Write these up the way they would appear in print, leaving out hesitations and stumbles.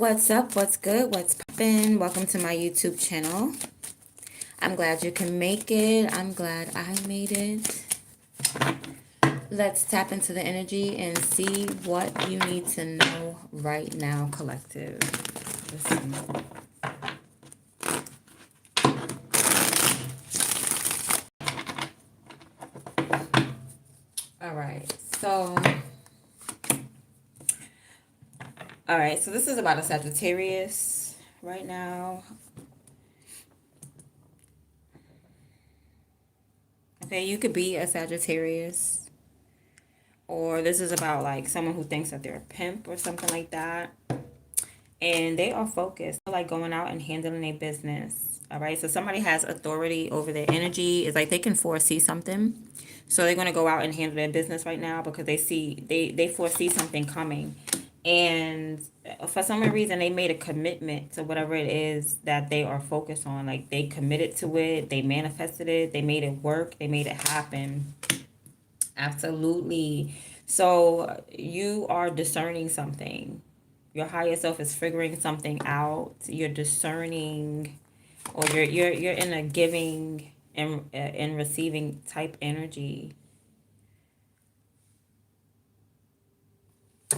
What's up? What's good? What's poppin'? Welcome to my YouTube channel. I'm glad you can make it. I'm glad I made it. Let's tap into the energy and see what you need to know right now, collective. Listen. All right. So this is about a Sagittarius right now. Okay, you could be a Sagittarius, or this is about like someone who thinks that they're a pimp or something like that. And they are focused, like going out and handling their business. All right. So somebody has authority over their energy. It's like they can foresee something. So they're going to go out and handle their business right now because they foresee something coming. And for some reason, they made a commitment to whatever it is that they are focused on. Like they committed to it, they manifested it, they made it work, they made it happen. Absolutely. So you are discerning something. Your higher self is figuring something out. You're discerning, or you're in a giving and receiving type energy.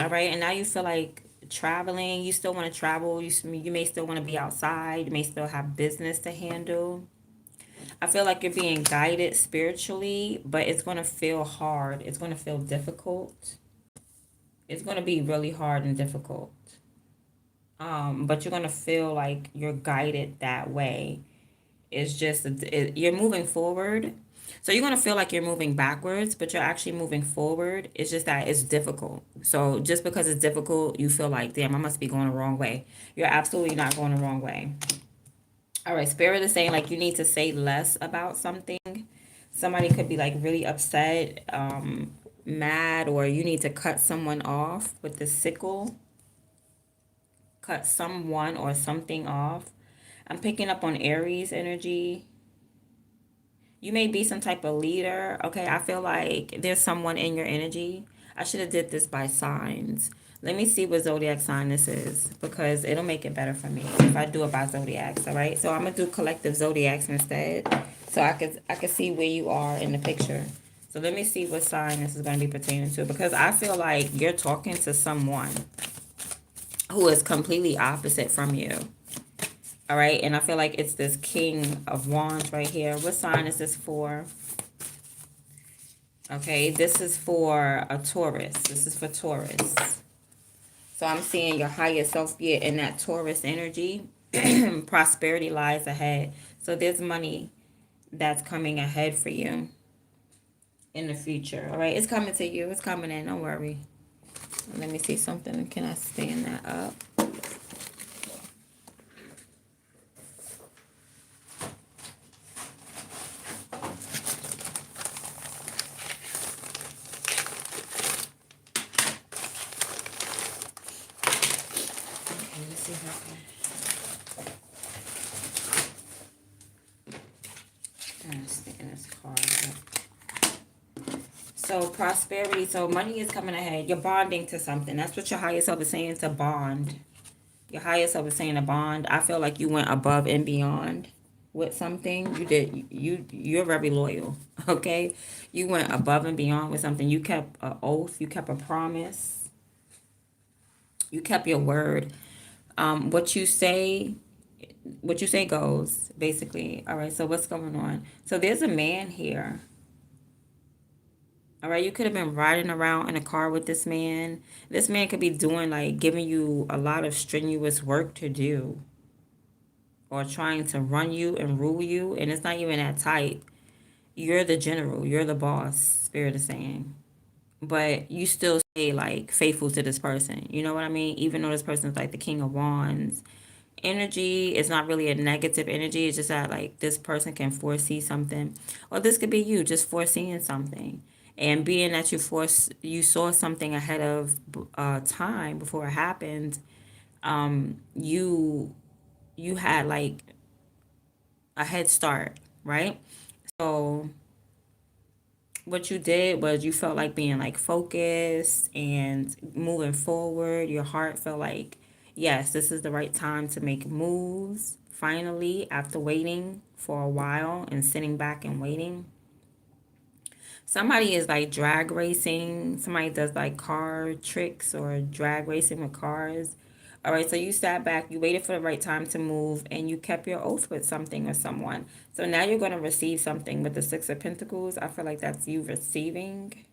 All right, and now you feel like traveling. You still want to travel. You may still want to be outside. You may still have business to handle. I feel like you're being guided spiritually, but it's going to feel hard. It's going to feel difficult. It's going to be really hard and difficult. But you're going to feel like you're guided that way. It's just, you're moving forward. So you're going to feel like you're moving backwards, but you're actually moving forward. It's just that it's difficult. So just because it's difficult, you feel like, damn, I must be going the wrong way. You're absolutely not going the wrong way. All right, Spirit is saying like you need to say less about something. Somebody could be like really upset, mad, or you need to cut someone off with the sickle. Cut someone or something off. I'm picking up on Aries energy. You may be some type of leader. Okay, I feel like there's someone in your energy. I should have did this by signs. Let me see what zodiac sign this is because it'll make it better for me if I do it by zodiacs. All right, so I'm gonna do collective zodiacs instead, so I could see where you are in the picture. So let me see what sign this is gonna be pertaining to because I feel like you're talking to someone who is completely opposite from you. All right, and I feel like it's this King of Wands right here. What sign is this for? Okay, this is for a Taurus. This is for Taurus. So I'm seeing your higher self be in that Taurus energy. Prosperity lies ahead. So there's money that's coming ahead for you in the future. All right, it's coming to you. It's coming in. Don't worry. Let me see something. Can I stand that up? So prosperity, so money is coming ahead. You're bonding to something. That's what your higher self is saying, to bond. Your higher self is saying a bond. I feel like you went above and beyond with something. You did. You're very loyal. Okay, you went above and beyond with something. You kept an oath. You kept a promise. You kept your word. What you say, goes, basically. All right, so what's going on? So there's a man here. All right, you could have been riding around in a car with this man. This man could be doing like giving you a lot of strenuous work to do, or trying to run you and rule you, and it's not even that tight. You're the general, you're the boss, Spirit is saying. But you still stay like faithful to this person. You know what I mean? Even though this person is like the King of Wands. Energy is not really a negative energy. It's just that like this person can foresee something. Or this could be you just foreseeing something. And being that you saw something ahead of time before it happened, you you had like a head start, right? So what you did was you felt like being like focused and moving forward. Your heart felt like Yes, this is the right time to make moves. Finally, after waiting for a while and sitting back and waiting, somebody is like drag racing. Somebody does like car tricks or drag racing with cars. All right, so you sat back, you waited for the right time to move, and you kept your oath with something or someone. So now you're going to receive something with the Six of Pentacles. I feel like that's you receiving.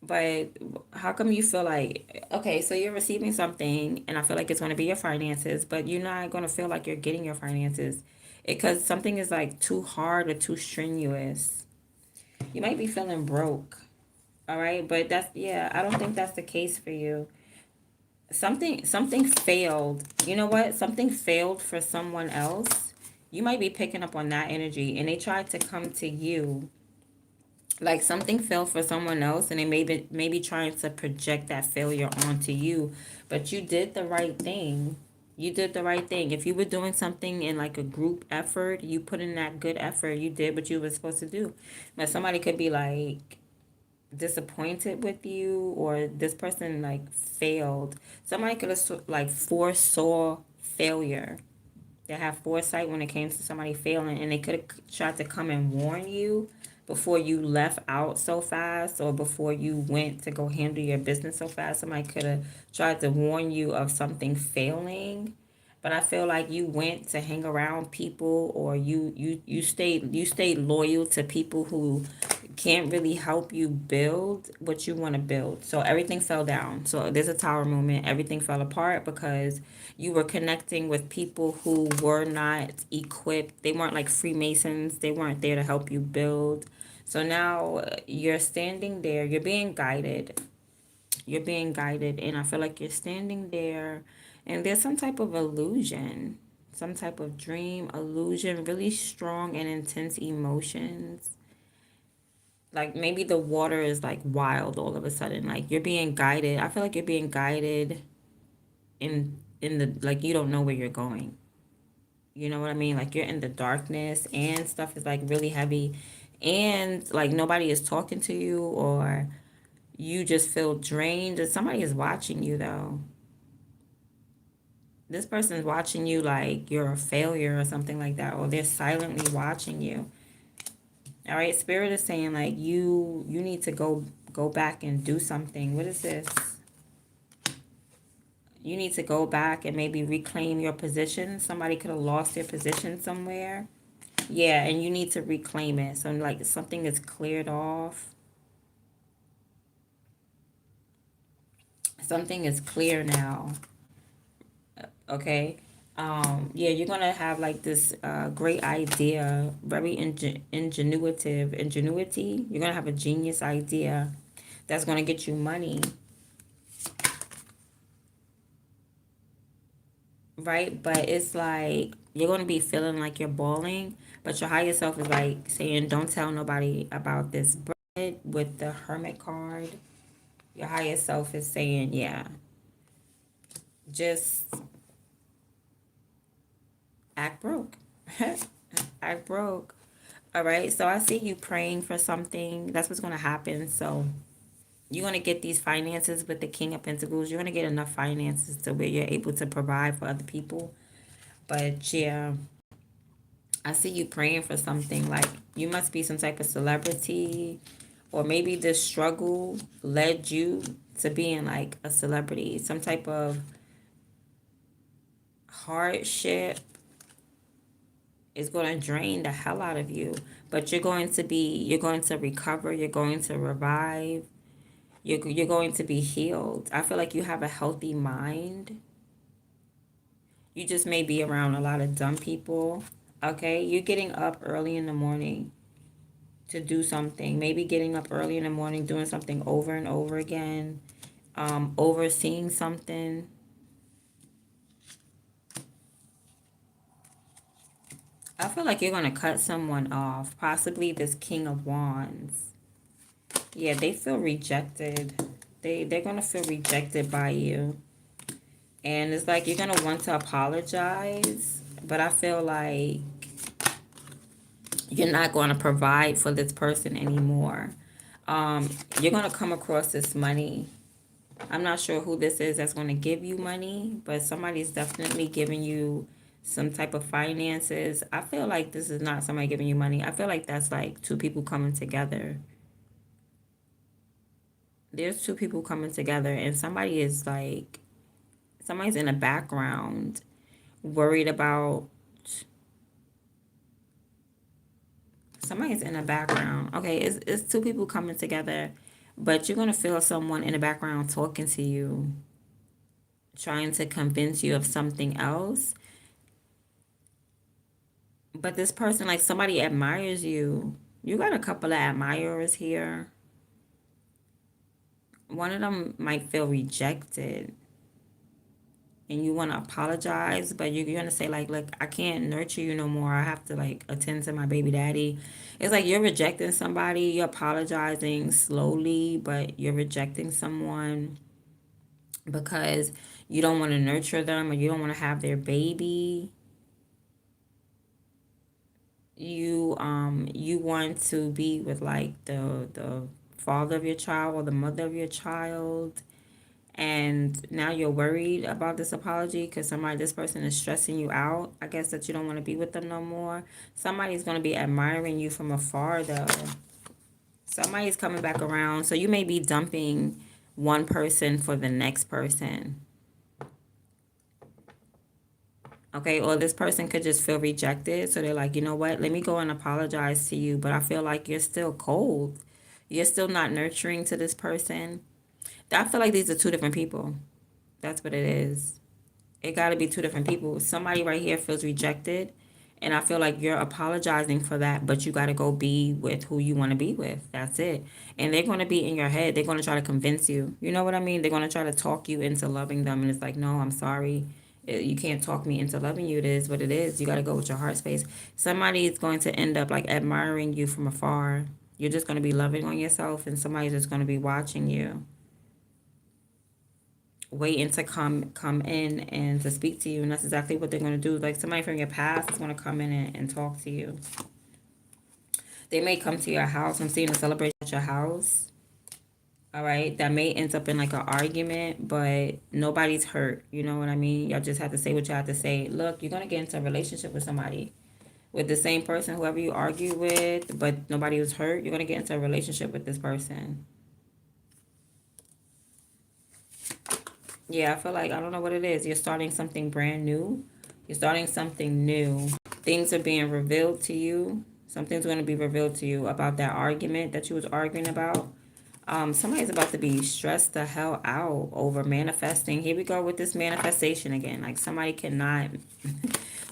But how come you feel like, okay, so you're receiving something, and I feel like it's going to be your finances, but you're not going to feel like you're getting your finances because something is like too hard or too strenuous. You might be feeling broke. All right, but that's, yeah, I don't think that's the case for you. Something failed. You know what? Something failed for someone else. You might be picking up on that energy, and they tried to come to you. Like something failed for someone else, and they maybe trying to project that failure onto you. But you did the right thing. You did the right thing. If you were doing something in like a group effort, you put in that good effort. You did what you were supposed to do. But somebody could be like disappointed with you, or this person like failed. Somebody could have like foresaw failure. They have foresight when it came to somebody failing, and they could have tried to come and warn you before you left out so fast, or before you went to go handle your business so fast. Somebody could have tried to warn you of something failing, but I feel like you went to hang around people, or you stayed loyal to people who can't really help you build what you want to build. So everything fell down. So there's a tower moment. Everything fell apart because you were connecting with people who were not equipped. They weren't like Freemasons. They weren't there to help you build. So now you're standing there. You're being guided. You're being guided, and I feel like you're standing there, and there's some type of illusion, some type of dream illusion, really strong and intense emotions. Like maybe the water is like wild all of a sudden. Like you're being guided. I feel like you're being guided in the, like, you don't know where you're going. You know what I mean? Like you're in the darkness, and stuff is like really heavy, and like nobody is talking to you, or you just feel drained, and somebody is watching you though. This person's watching you like you're a failure or something like that, or they're silently watching you. All right, spirit is saying like you need to go back and do something. What is this? You need to go back and maybe reclaim your position. Somebody could have lost their position somewhere. Yeah, and you need to reclaim it. So like something is cleared off. Something is clear now. Okay. Yeah, you're gonna have like this great idea, very ingenuity. You're gonna have a genius idea that's gonna get you money, right? But it's like you're gonna be feeling like you're bawling, but your higher self is like saying, "Don't tell nobody about this." But with the Hermit card, your higher self is saying, "Yeah, just act broke, act broke." All right. So I see you praying for something. That's what's gonna happen. So you're gonna get these finances with the King of Pentacles. You're gonna get enough finances to where you're able to provide for other people. But yeah, I see you praying for something, like you must be some type of celebrity, or maybe this struggle led you to being like a celebrity. Some type of hardship is going to drain the hell out of you, but you're going to recover, you're going to revive, you're going to be healed. I feel like you have a healthy mind. You just may be around a lot of dumb people. Okay, you're getting up early in the morning to do something. Maybe getting up early in the morning, doing something over and over again, overseeing something. I feel like you're going to cut someone off, possibly this King of Wands. Yeah, they feel rejected. They're going to feel rejected by you. And it's like you're going to want to apologize, but I feel like you're not going to provide for this person anymore. You're going to come across this money. I'm not sure who this is that's going to give you money, but somebody's definitely giving you some type of finances. I feel like this is not somebody giving you money. I feel like that's like two people coming together. There's two people coming together, and somebody's in the background worried about, somebody's in the background. Okay, it's two people coming together, but you're going to feel someone in the background talking to you, trying to convince you of something else. But this person, like somebody admires you. You got a couple of admirers here. One of them might feel rejected and you want to apologize, but you're going to say like, look, I can't nurture you no more. I have to like attend to my baby daddy. It's like you're rejecting somebody. You're apologizing slowly, but you're rejecting someone because you don't want to nurture them or you don't want to have their baby. You want to be with like the father of your child or the mother of your child, and now you're worried about this apology because this person is stressing you out. I guess that you don't want to be with them no more. Somebody's going to be admiring you from afar though. Somebody's coming back around, so you may be dumping one person for the next person. Okay, or this person could just feel rejected. So they're like, you know what? Let me go and apologize to you. But I feel like you're still cold. You're still not nurturing to this person. I feel like these are two different people. That's what it is. It got to be two different people. Somebody right here feels rejected. And I feel like you're apologizing for that, but you got to go be with who you want to be with. That's it. And they're going to be in your head. They're going to try to convince you. You know what I mean? They're going to try to talk you into loving them. And it's like, no, I'm sorry. You can't talk me into loving you. It is what it is. You got to go with your heart space. Somebody is going to end up like admiring you from afar. You're just going to be loving on yourself, and somebody's just going to be watching you, waiting to come in and to speak to you. And that's exactly what they're going to do. Like somebody from your past is going to come in and talk to you. They may come to your house. I'm seeing a celebration at your house. All right, that may end up in like an argument, but nobody's hurt. You know what I mean? Y'all just have to say what you have to say. Look, you're gonna get into a relationship with somebody, with the same person, whoever you argue with, but nobody was hurt. You're gonna get into a relationship with this person. Yeah, I feel like, I don't know what it is. You're starting something brand new. You're starting something new. Things are being revealed to you. Something's going to be revealed to you about that argument that you was arguing about. Somebody's about to be stressed the hell out over manifesting. Here we go with this manifestation again. Like somebody cannot,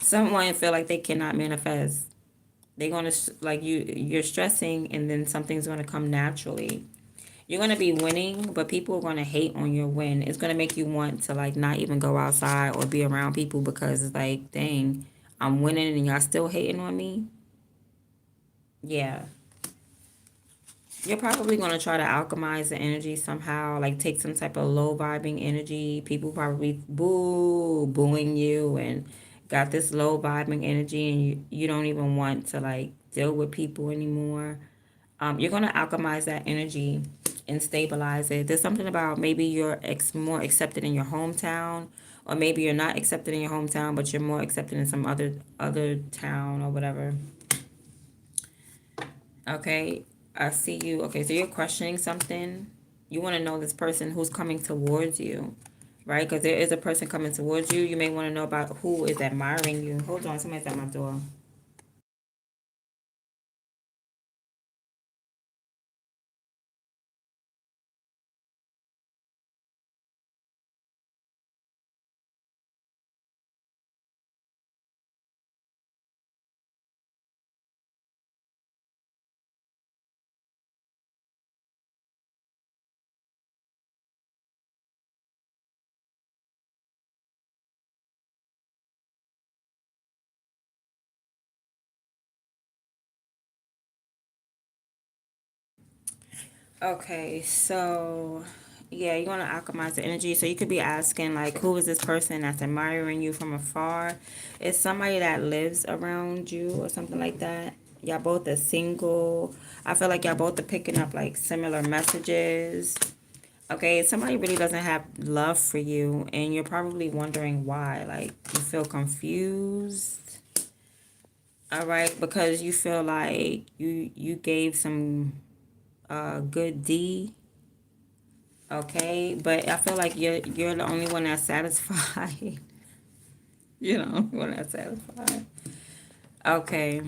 someone feel like they cannot manifest. They're going to, like you're stressing and then something's going to come naturally. You're going to be winning, but people are going to hate on your win. It's going to make you want to like not even go outside or be around people because it's like, dang, I'm winning and y'all still hating on me. Yeah. You're probably going to try to alchemize the energy somehow, like take some type of low vibing energy. People probably booing you and got this low vibing energy, and you don't even want to like deal with people anymore. You're going to alchemize that energy and stabilize it. There's something about maybe you're more accepted in your hometown, or maybe you're not accepted in your hometown, but you're more accepted in some other town or whatever. Okay, I see you. Okay, so you're questioning something. You want to know this person who's coming towards you, right? Because there is a person coming towards you. You may want to know about who is admiring you. Hold on, somebody's at my door. Okay, so yeah, you want to alchemize the energy. So you could be asking like, who is this person that's admiring you from afar? It's somebody that lives around you or something like that. Y'all both are single. I feel like y'all both are picking up like similar messages. Okay, somebody really doesn't have love for you, and you're probably wondering why. Like, you feel confused. All right, because you feel like you gave some good deed. Okay, but I feel like you're the only one that's satisfied. You know, one that's satisfied. Okay,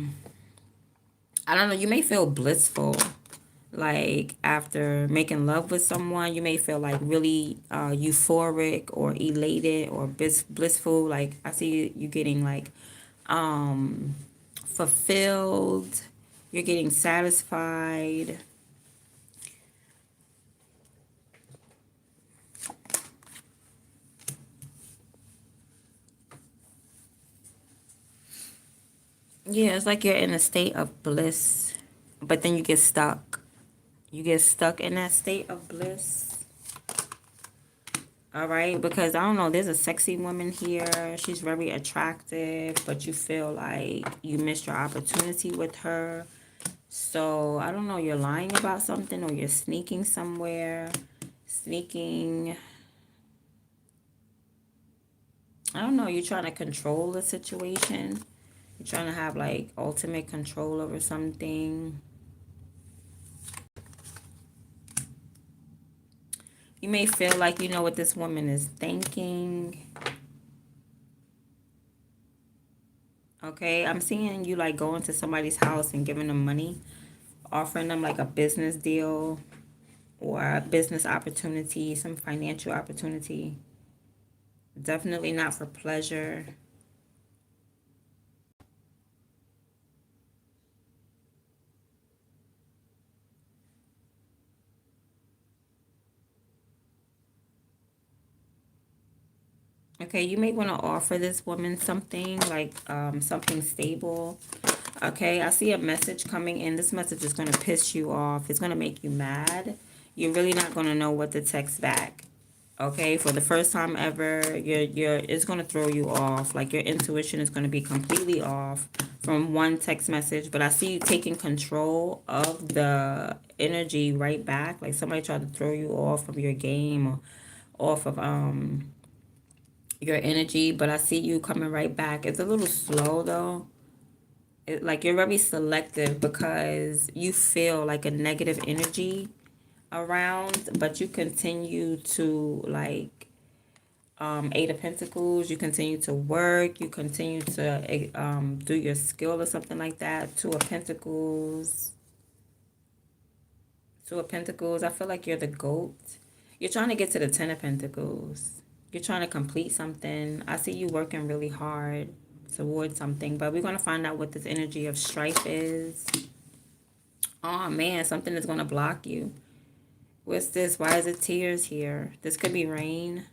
I don't know. You may feel blissful, like after making love with someone. You may feel like really euphoric or elated or blissful. Like I see you getting like um fulfilled. You're getting satisfied. Yeah, it's like you're in a state of bliss, but then you get stuck. You get stuck in that state of bliss. All right, because I don't know, there's a sexy woman here. She's very attractive, but you feel like you missed your opportunity with her. So I don't know, you're lying about something or you're sneaking somewhere. Sneaking, I don't know, you're trying to control the situation. You're trying to have like ultimate control over something. You may feel like you know what this woman is thinking. Okay, I'm seeing you like going to somebody's house and giving them money, offering them like a business deal or a business opportunity, some financial opportunity. Definitely not for pleasure. Okay, you may want to offer this woman something like something stable. Okay, I see a message coming in. This message is going to piss you off. It's going to make you mad. You're really not going to know what to text back. Okay, for the first time ever, it's going to throw you off. Like your intuition is going to be completely off from one text message. But I see you taking control of the energy right back. Like somebody tried to throw you off of your game or off of your energy, but I see you coming right back. It's a little slow though. Like you're very selective because you feel like a negative energy around, but you continue to like Eight of Pentacles. You continue to work. You continue to do your skill or something like that. Two of Pentacles. Two of Pentacles. I feel like you're the goat. You're trying to get to the Ten of Pentacles. You're trying to complete something. I see you working really hard towards something, but we're going to find out what this energy of strife is. Oh man, something is going to block you. What's this? Why is it tears here? This could be rain.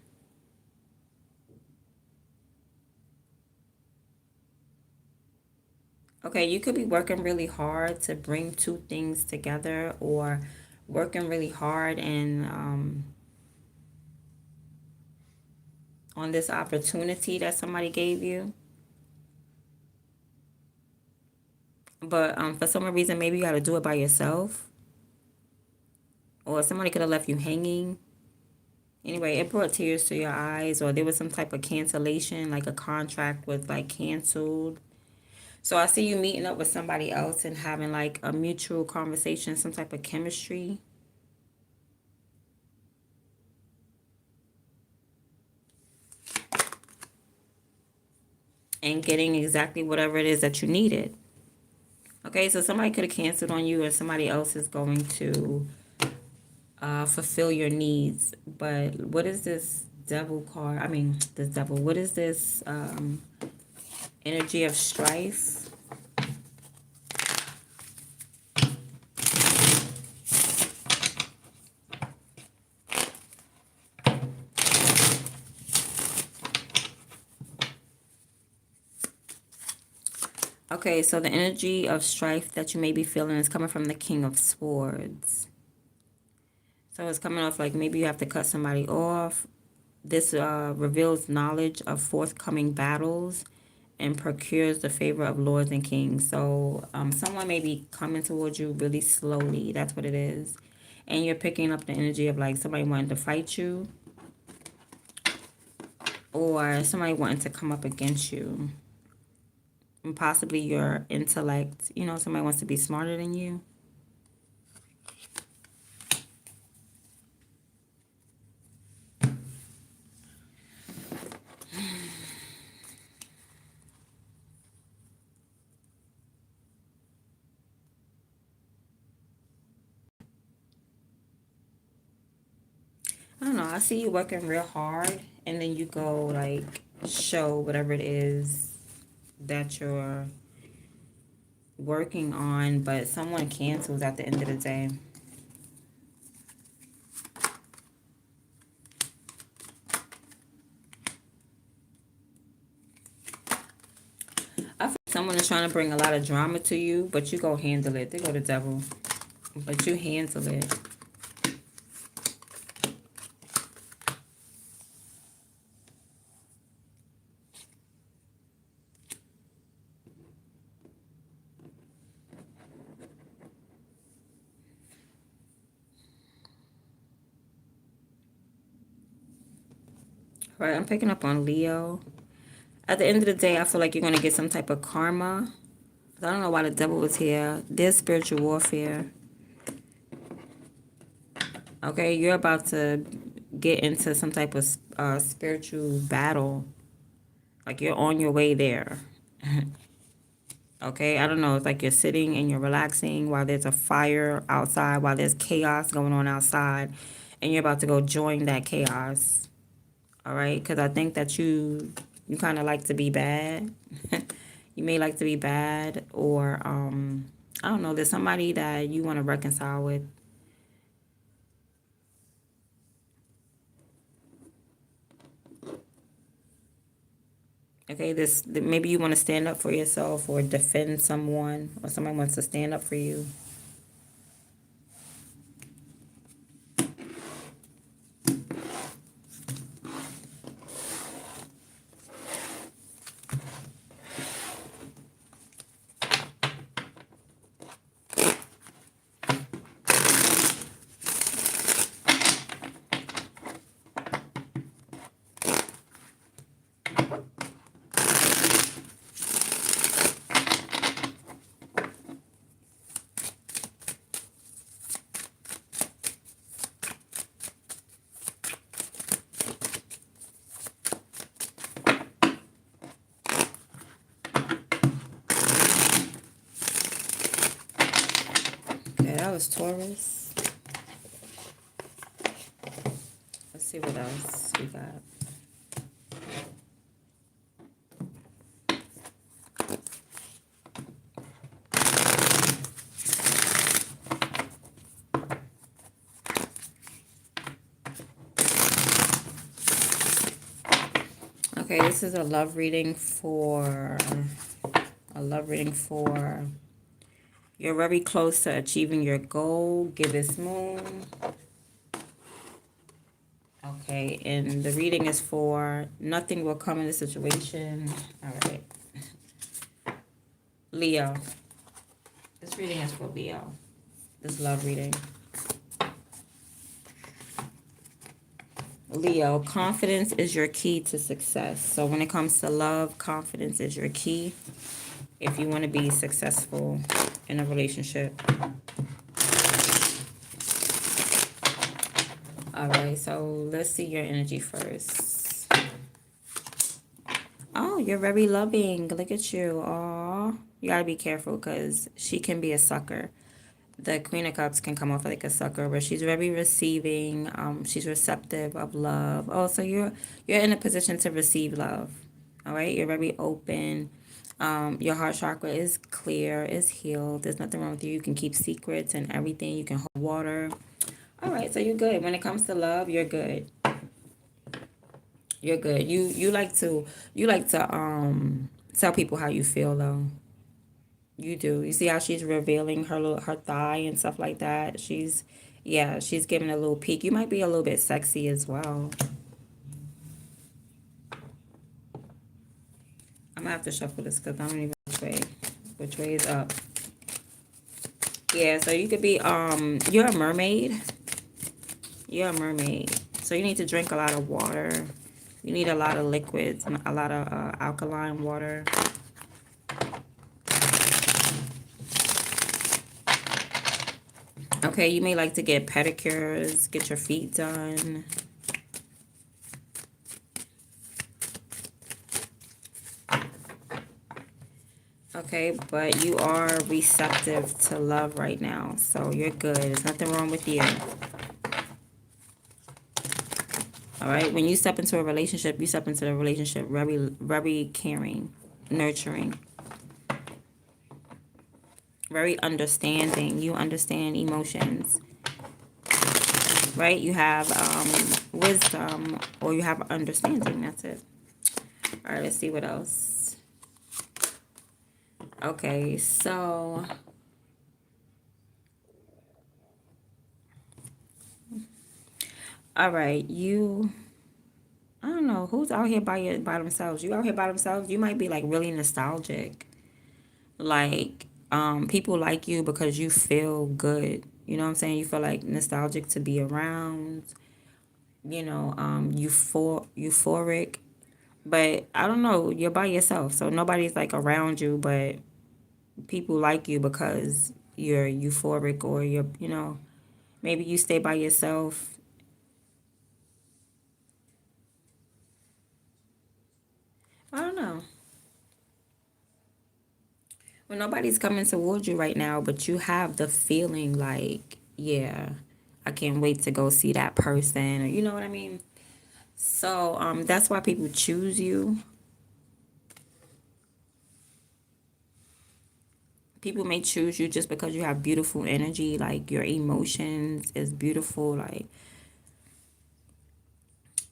Okay, you could be working really hard to bring two things together or working really hard and on this opportunity that somebody gave you. But for some reason, maybe you got to do it by yourself. Or somebody could have left you hanging. Anyway, it brought tears to your eyes, or there was some type of cancellation, like a contract was like canceled. So I see you meeting up with somebody else and having like a mutual conversation, some type of chemistry. And getting exactly whatever it is that you needed. Okay, so somebody could have canceled on you, and somebody else is going to fulfill your needs. But what is this devil card? I mean, this devil. What is this energy of strife? Okay, so the energy of strife that you may be feeling is coming from the King of Swords. So it's coming off like maybe you have to cut somebody off. This reveals knowledge of forthcoming battles and procures the favor of lords and kings. So someone may be coming towards you really slowly. That's what it is. And you're picking up the energy of like somebody wanting to fight you, or somebody wanting to come up against you. And possibly your intellect, you know, somebody wants to be smarter than you. I don't know. I see you working real hard, and then you go like show whatever it is that you're working on, but someone cancels at the end of the day. I feel like someone is trying to bring a lot of drama to you, but you go handle it. They go the devil, but you handle it. Right, I'm picking up on Leo. At the end of the day, I feel like you're going to get some type of karma. I don't know why the devil was here. There's spiritual warfare. Okay, you're about to get into some type of spiritual battle. Like you're on your way there. Okay, I don't know. It's like you're sitting and you're relaxing while there's a fire outside, while there's chaos going on outside, and you're about to go join that chaos. All right, because I think that you kind of like to be bad. You may like to be bad, or I don't know. There's somebody that you want to reconcile with. Okay, this maybe you want to stand up for yourself or defend someone, or somebody wants to stand up for you. Okay, that was Taurus. Let's see what else we got. Okay, this is a love reading for you're very close to achieving your goal. Gibbous moon. Okay, and the reading is for nothing will come in the situation. All right. Leo. This reading is for Leo. This love reading. Leo, confidence is your key to success. So when it comes to love, confidence is your key if you want to be successful in a relationship. All right, so let's see your energy first. Oh, you're very loving. Look at you. Aw. You got to be careful because she can be a sucker. The Queen of Cups can come off like a sucker, but she's very receiving. She's receptive of love. Oh, so you're in a position to receive love. All right, you're very open. Your heart chakra is clear, is healed. There's nothing wrong with you. You can keep secrets and everything. You can hold water. All right, so you're good. When it comes to love, you're good. You're good. You like to tell people how you feel though. You do. You see how she's revealing her thigh and stuff like that. She's giving a little peek. You might be a little bit sexy as well. I'm gonna have to shuffle this because I don't even know which way is up. Yeah, so you could be you're a mermaid. You're a mermaid. So you need to drink a lot of water. You need a lot of liquids and a lot of alkaline water. Okay, you may like to get pedicures, get your feet done. Okay, but you are receptive to love right now. So you're good. There's nothing wrong with you. All right, when you step into a relationship, you step into the relationship very, very caring, nurturing, very understanding. You understand emotions, right? You have wisdom, or you have understanding. That's it. All right, let's see what else. Okay, so all right, I don't know who's out here by themselves. You out here by themselves. You might be like really nostalgic. Like people like you because you feel good. You know what I'm saying? You feel like nostalgic to be around. You know, euphoric. But I don't know. You're by yourself, so nobody's like around you. But people like you because you're euphoric, or maybe you stay by yourself. I don't know. Well, nobody's coming towards you right now, but you have the feeling like, yeah, I can't wait to go see that person, or you know what I mean? So, that's why people choose you. People may choose you just because you have beautiful energy, like your emotions is beautiful. Like,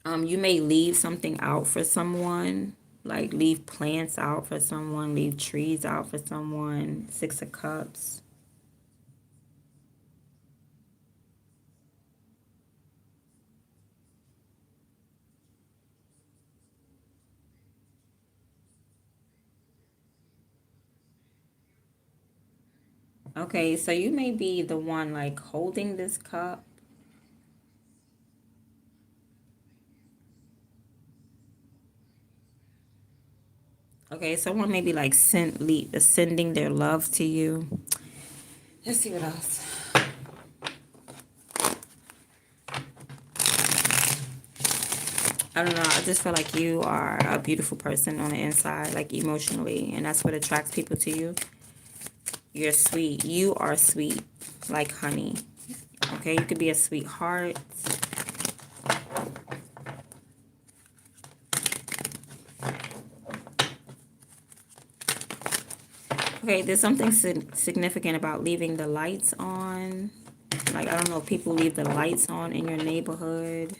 you may leave something out for someone, like leave plants out for someone, leave trees out for someone. Six of Cups. Okay, so you may be the one like holding this cup. Okay, someone may be like sending their love to you. Let's see what else. I don't know. I just feel like you are a beautiful person on the inside, like emotionally, and that's what attracts people to you. You're sweet. You are sweet, like honey. Okay, you could be a sweetheart. Okay, there's something significant about leaving the lights on. Like, I don't know if people leave the lights on in your neighborhood.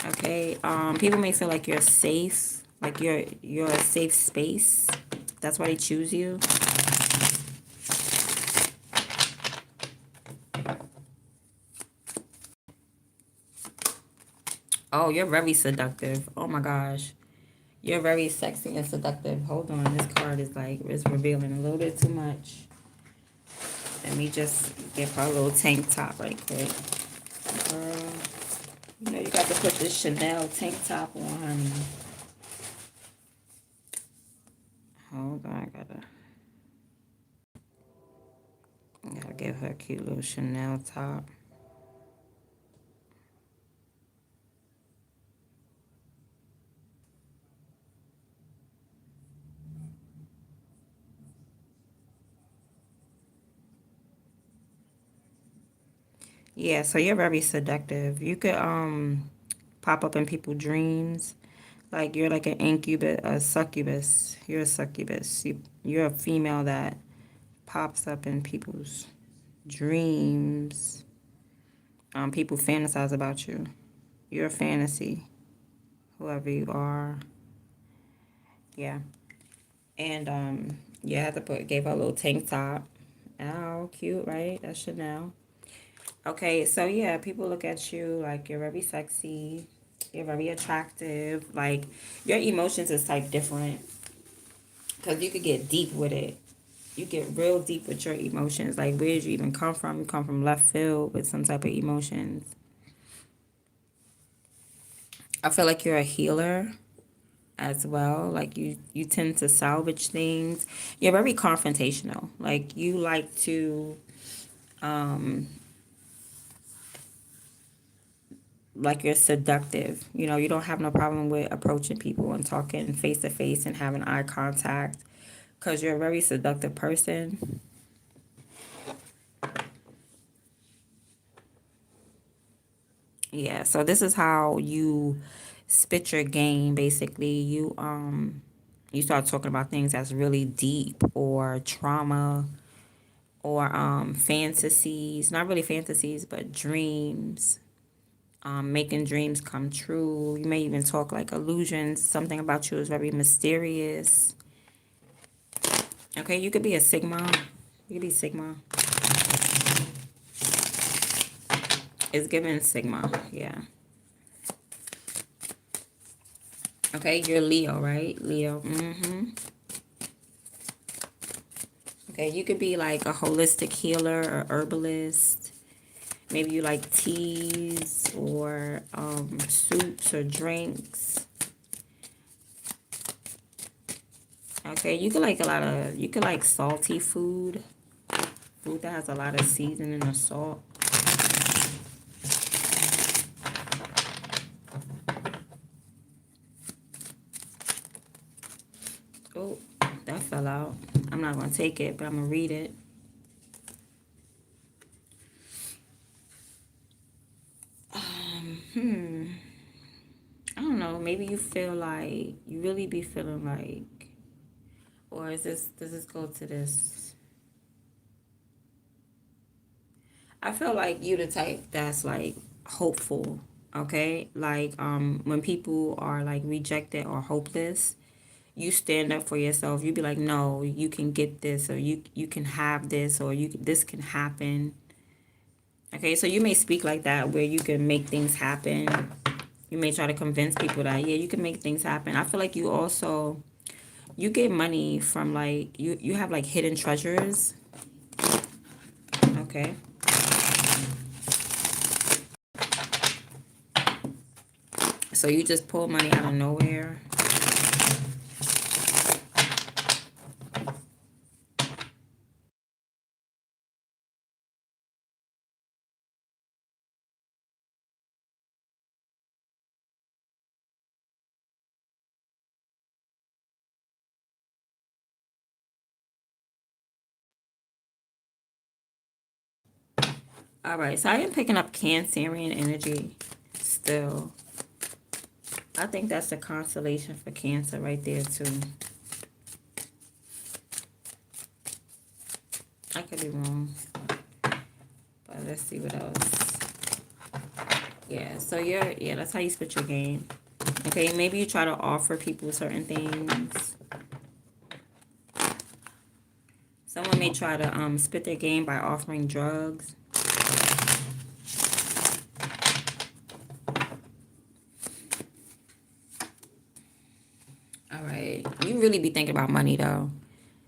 Okay, people may feel like you're safe, like you're a safe space. That's why they choose you. Oh, you're very seductive. Oh my gosh. You're very sexy and seductive. Hold on, this card is like, it's revealing a little bit too much. Let me just give her a little tank top right quick. Girl, you know you got to put this Chanel tank top on, honey. Hold on, I gotta give her a cute little Chanel top. Yeah, so you're very seductive. You could pop up in people's dreams. Like you're like an incubus, a succubus. You're a succubus. You're a female that pops up in people's dreams. People fantasize about you. You're a fantasy, whoever you are. Yeah. And yeah, I had to gave her a little tank top. Oh, cute, right? That's Chanel. Okay, so yeah, people look at you like you're very sexy, you're very attractive. Like your emotions is like different because you could get deep with it. You get real deep with your emotions. Like, where did you even come from? You come from left field with some type of emotions. I feel like you're a healer as well. Like, you tend to salvage things. You're very confrontational. Like, you like to, like, you're seductive. You know, you don't have no problem with approaching people and talking face to face and having eye contact because you're a very seductive person. Yeah, so this is how you spit your game. Basically, you start talking about things that's really deep or trauma or fantasies, not really fantasies, but dreams. Making dreams come true. You may even talk like illusions. Something about you is very mysterious. Okay, you could be a Sigma. You could be Sigma. It's given Sigma, yeah. Okay, you're Leo, right? Leo. Okay, you could be like a holistic healer or herbalist. Maybe you like teas or soups or drinks. Okay, you could like you could like salty food. Food that has a lot of seasoning or salt. Oh, that fell out. I'm not going to take it, but I'm going to read it. I don't know. Maybe you feel like, you really be feeling like, or does this go to this? I feel like you the type that's like hopeful, okay? Like when people are like rejected or hopeless, you stand up for yourself. You be like, "No, you can get this or you can have this or this can happen." Okay? So you may speak like that where you can make things happen. You may try to convince people that yeah, you can make things happen. I feel like you also you get money from like you have like hidden treasures. Okay? So you just pull money out of nowhere. All right, so I am picking up Cancerian energy still. I think that's a constellation for Cancer right there too. I could be wrong, but let's see what else. Yeah, so yeah, that's how you split your game. Okay, maybe you try to offer people certain things. Someone may try to split their game by offering drugs. All right, you really be thinking about money though.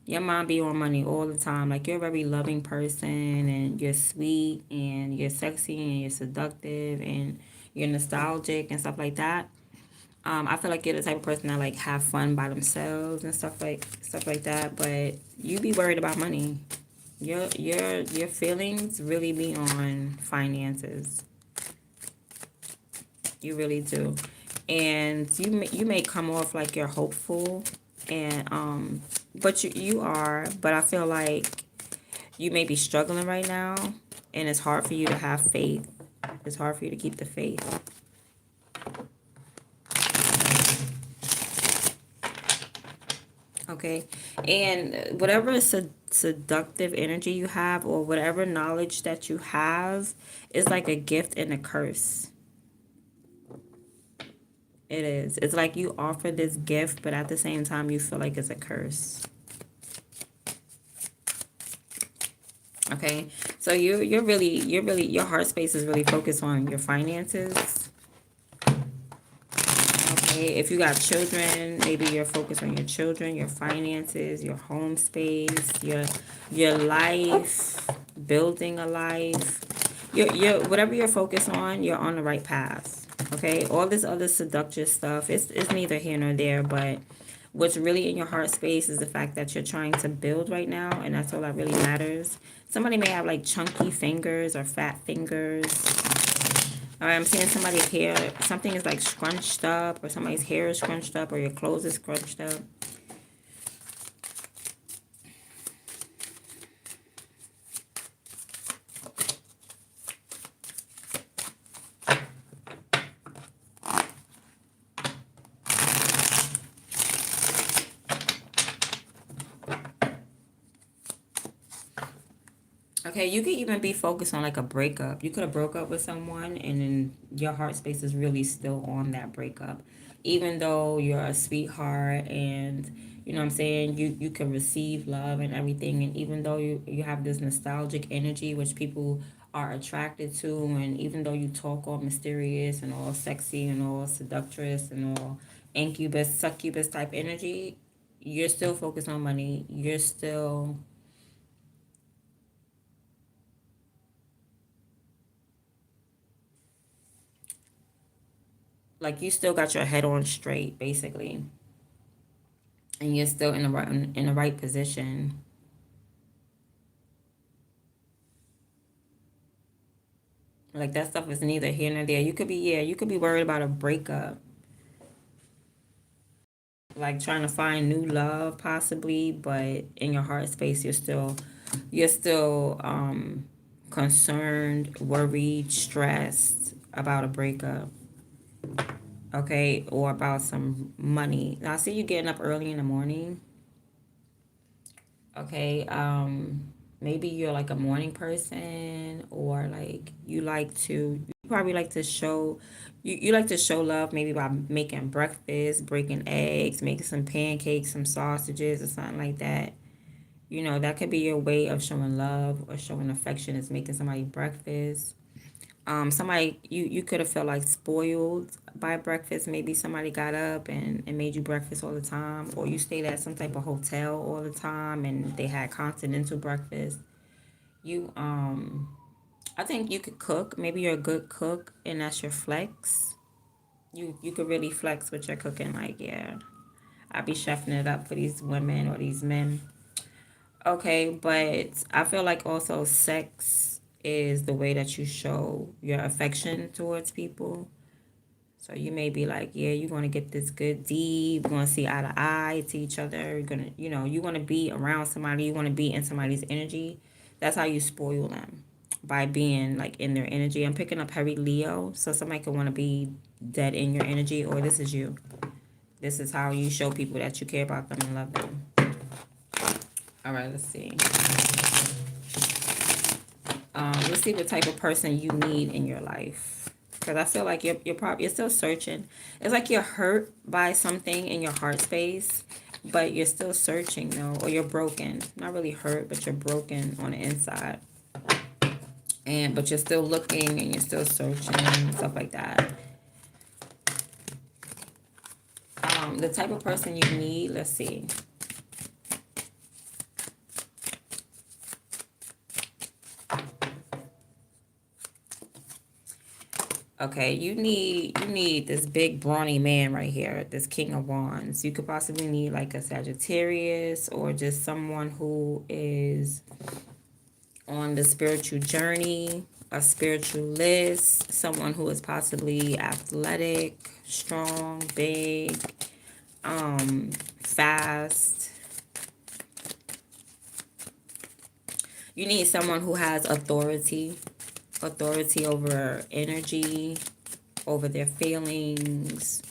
Your mind be on money all the time. Like you're a very loving person and you're sweet and you're sexy and you're seductive and you're nostalgic and stuff like that. I feel like you're the type of person that like have fun by themselves and stuff like that. But you be worried about money. Your feelings really be on finances. You really do, and you may come off like you're hopeful, and but you are. But I feel like you may be struggling right now, and it's hard for you to have faith. It's hard for you to keep the faith. Okay, and whatever seductive energy you have, or whatever knowledge that you have, is like a gift and a curse. It is. It's like you offer this gift, but at the same time, you feel like it's a curse. Okay, so your heart space is really focused on your finances. Okay, Okay, if you got children, maybe you're focused on your children, your finances, your home space, your life, building a life. Your whatever you're focused on, you're on the right path. Okay, all this other seductive stuff, it's neither here nor there, but what's really in your heart space is the fact that you're trying to build right now, and that's all that really matters. Somebody may have like chunky fingers or fat fingers. All right, I'm seeing somebody's hair, something is like scrunched up, or somebody's hair is scrunched up, or your clothes is scrunched up. Okay, you could even be focused on like a breakup. You could have broke up with someone and then your heart space is really still on that breakup. Even though you're a sweetheart and you know what I'm saying, you can receive love and everything, and even though you have this nostalgic energy which people are attracted to, and even though you talk all mysterious and all sexy and all seductress and all incubus, succubus type energy, you're still focused on money. You're still like you still got your head on straight basically, and you're still in the right position. Like that stuff is neither here nor there. You could be, yeah, you could be worried about a breakup, like trying to find new love possibly, but in your heart space you're still concerned, worried, stressed about a breakup. Okay, or about some money. Now I see you getting up early in the morning. Okay, maybe you're like a morning person, or like you probably like to show, you like to show love maybe by making breakfast, breaking eggs, making some pancakes, some sausages, or something like that. You know, that could be your way of showing love or showing affection, is making somebody breakfast. Somebody, you could have felt like spoiled by breakfast. Maybe somebody got up and made you breakfast all the time, or you stayed at some type of hotel all the time and they had continental breakfast. You I think you could cook. Maybe you're a good cook and that's your flex. You could really flex with your cooking, like, yeah, I be chefing it up for these women or these men. Okay, but I feel like also sex is the way that you show your affection towards people. So you may be like, yeah, you're gonna get this good deed. We're gonna see eye to eye to each other. You're gonna, you want to be around somebody. You want to be in somebody's energy. That's how you spoil them, by being like in their energy. I'm picking up heavy Leo, so somebody could want to be dead in your energy, or this is you. This is how you show people that you care about them and love them. All right, let's see. Let's see what type of person you need in your life. Because I feel like you're still searching. It's like you're hurt by something in your heart space, but you're still searching, though, or you're broken. Not really hurt, but you're broken on the inside. But you're still looking and you're still searching and stuff like that. The type of person you need, let's see. Okay, you need this big brawny man right here, this King of Wands. You could possibly need like a Sagittarius, or just someone who is on the spiritual journey, a spiritualist, someone who is possibly athletic, strong, big, fast. You need someone who has authority over energy, over their feelings,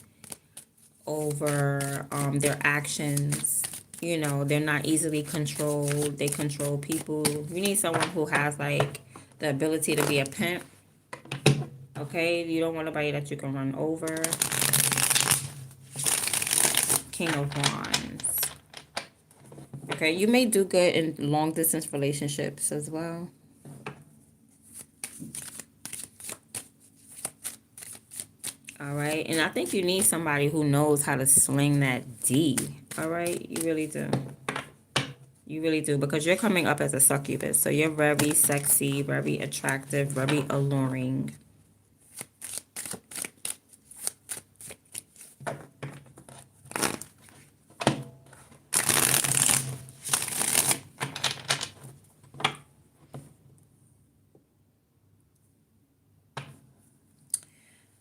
over their actions. They're not easily controlled. They control people. You need someone who has like the ability to be a pimp. Okay, you don't want nobody that you can run over. King of Wands. Okay, you may do good in long distance relationships as well. All right. And I think you need somebody who knows how to sling that D. All right. You really do. You really do. Because you're coming up as a succubus. So you're very sexy, very attractive, very alluring.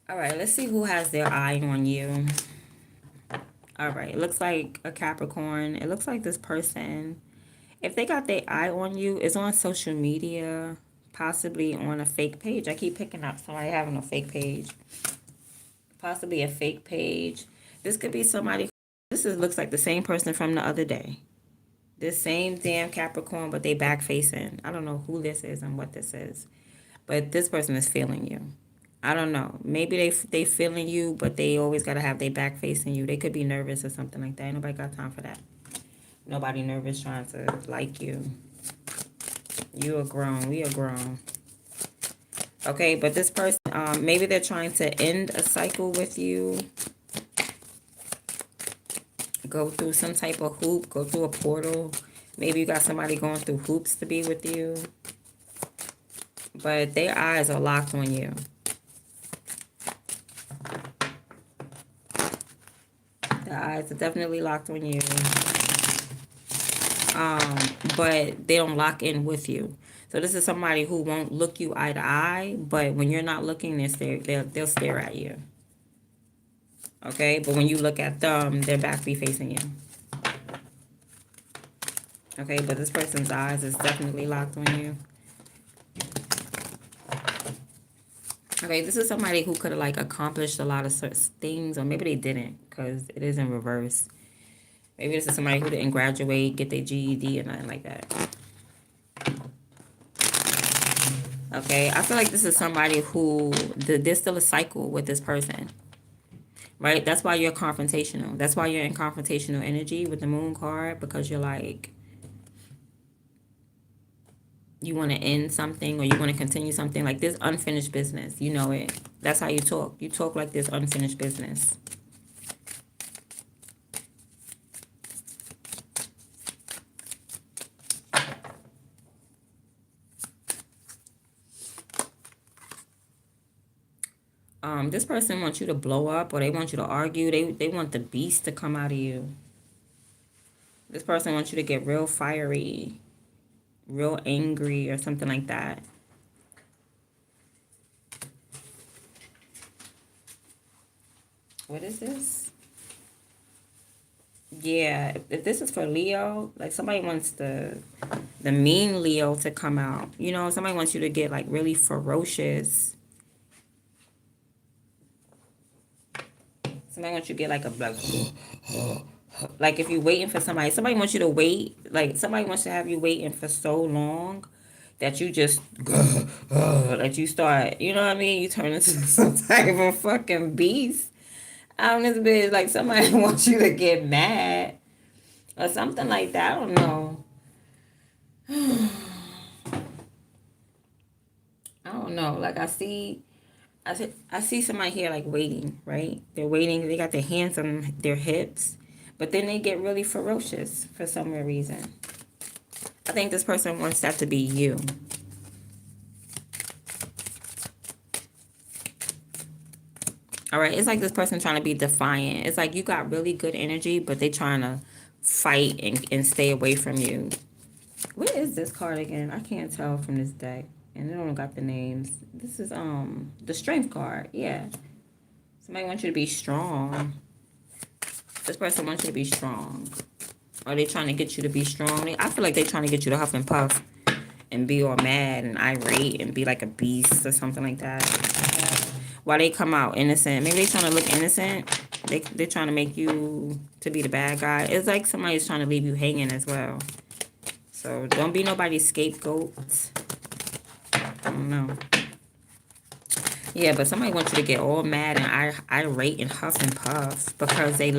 All right. Let's see who has their eye on you. All right. It looks like a Capricorn. It looks like this person, if they got their eye on you, it's on social media, possibly on a fake page. I keep picking up somebody having a fake page. Possibly a fake page. This could be somebody. Looks like the same person from the other day. This same damn Capricorn, but they back facing. I don't know who this is and what this is, but this person is feeling you. I don't know. Maybe they feeling you, but they always gotta have their back facing you. They could be nervous or something like that. Ain't nobody got time for that. Nobody nervous trying to like you. You are grown. We are grown. Okay, but this person, maybe they're trying to end a cycle with you. Go through some type of hoop. Go through a portal. Maybe you got somebody going through hoops to be with you. But their eyes are locked on you. The eyes are definitely locked on you. But they don't lock in with you. So this is somebody who won't look you eye to eye, but when you're not looking, they'll stare at you. Okay, but when you look at them, their back be facing you. Okay, but this person's eyes is definitely locked on you. Okay, this is somebody who could have like accomplished a lot of things, or maybe they didn't, because it is in reverse. Maybe this is somebody who didn't graduate, get their GED, or nothing like that. Okay, I feel like this is somebody who, there's still a cycle with this person. Right? That's why you're confrontational. That's why you're in confrontational energy with the moon card, because you're like, you want to end something or you want to continue something. Like this unfinished business. You know it. That's how you talk. You talk like this unfinished business. This person wants you to blow up, or they want you to argue. They want the beast to come out of you. This person wants you to get real fiery, real angry, or something like that. What is this? Yeah, if this is for Leo, like somebody wants the mean Leo to come out. You know, somebody wants you to get like really ferocious. Somebody wants you to get like a like if you're waiting for somebody wants you to wait. Like somebody wants to have you waiting for so long that you just that you start, you know what I mean? You turn into some type of fucking beast. On this bitch, like somebody wants you to get mad or something like that. I don't know. I don't know. Like I see somebody here like waiting, right? They're waiting. They got their hands on their hips, but then they get really ferocious for some reason. I think this person wants that to be you. All right, it's like this person trying to be defiant. It's like you got really good energy, but they trying to fight and stay away from you. What is this card again? I can't tell from this deck. And they don't got the names. This is the strength card. Yeah. Somebody wants you to be strong. This person wants you to be strong. Are they trying to get you to be strong? I feel like they're trying to get you to huff and puff and be all mad and irate and be like a beast or something like that. While they come out innocent. Maybe they're trying to look innocent. They're trying to make you to be the bad guy. It's like somebody's trying to leave you hanging as well. So don't be nobody's scapegoat. I don't know. Yeah, but somebody wants you to get all mad and irate and huff and puff because they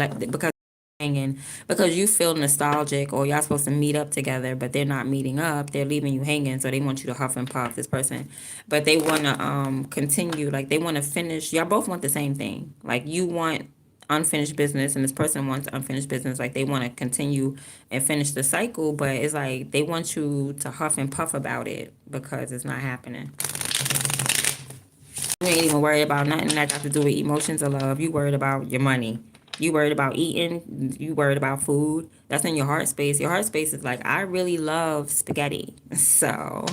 hanging because you feel nostalgic, or y'all supposed to meet up together, but they're not meeting up. They're leaving you hanging, so they want you to huff and puff this person. But they want to continue, like they want to finish. Y'all both want the same thing. Like you want unfinished business, and this person wants unfinished business. Like they want to continue and finish the cycle, but it's like they want you to huff and puff about it because it's not happening. You ain't even worried about nothing that got to do with emotions or love. You worried about your money. You worried about eating. You worried about food. That's in your heart space. Your heart space is like, I really love spaghetti. So,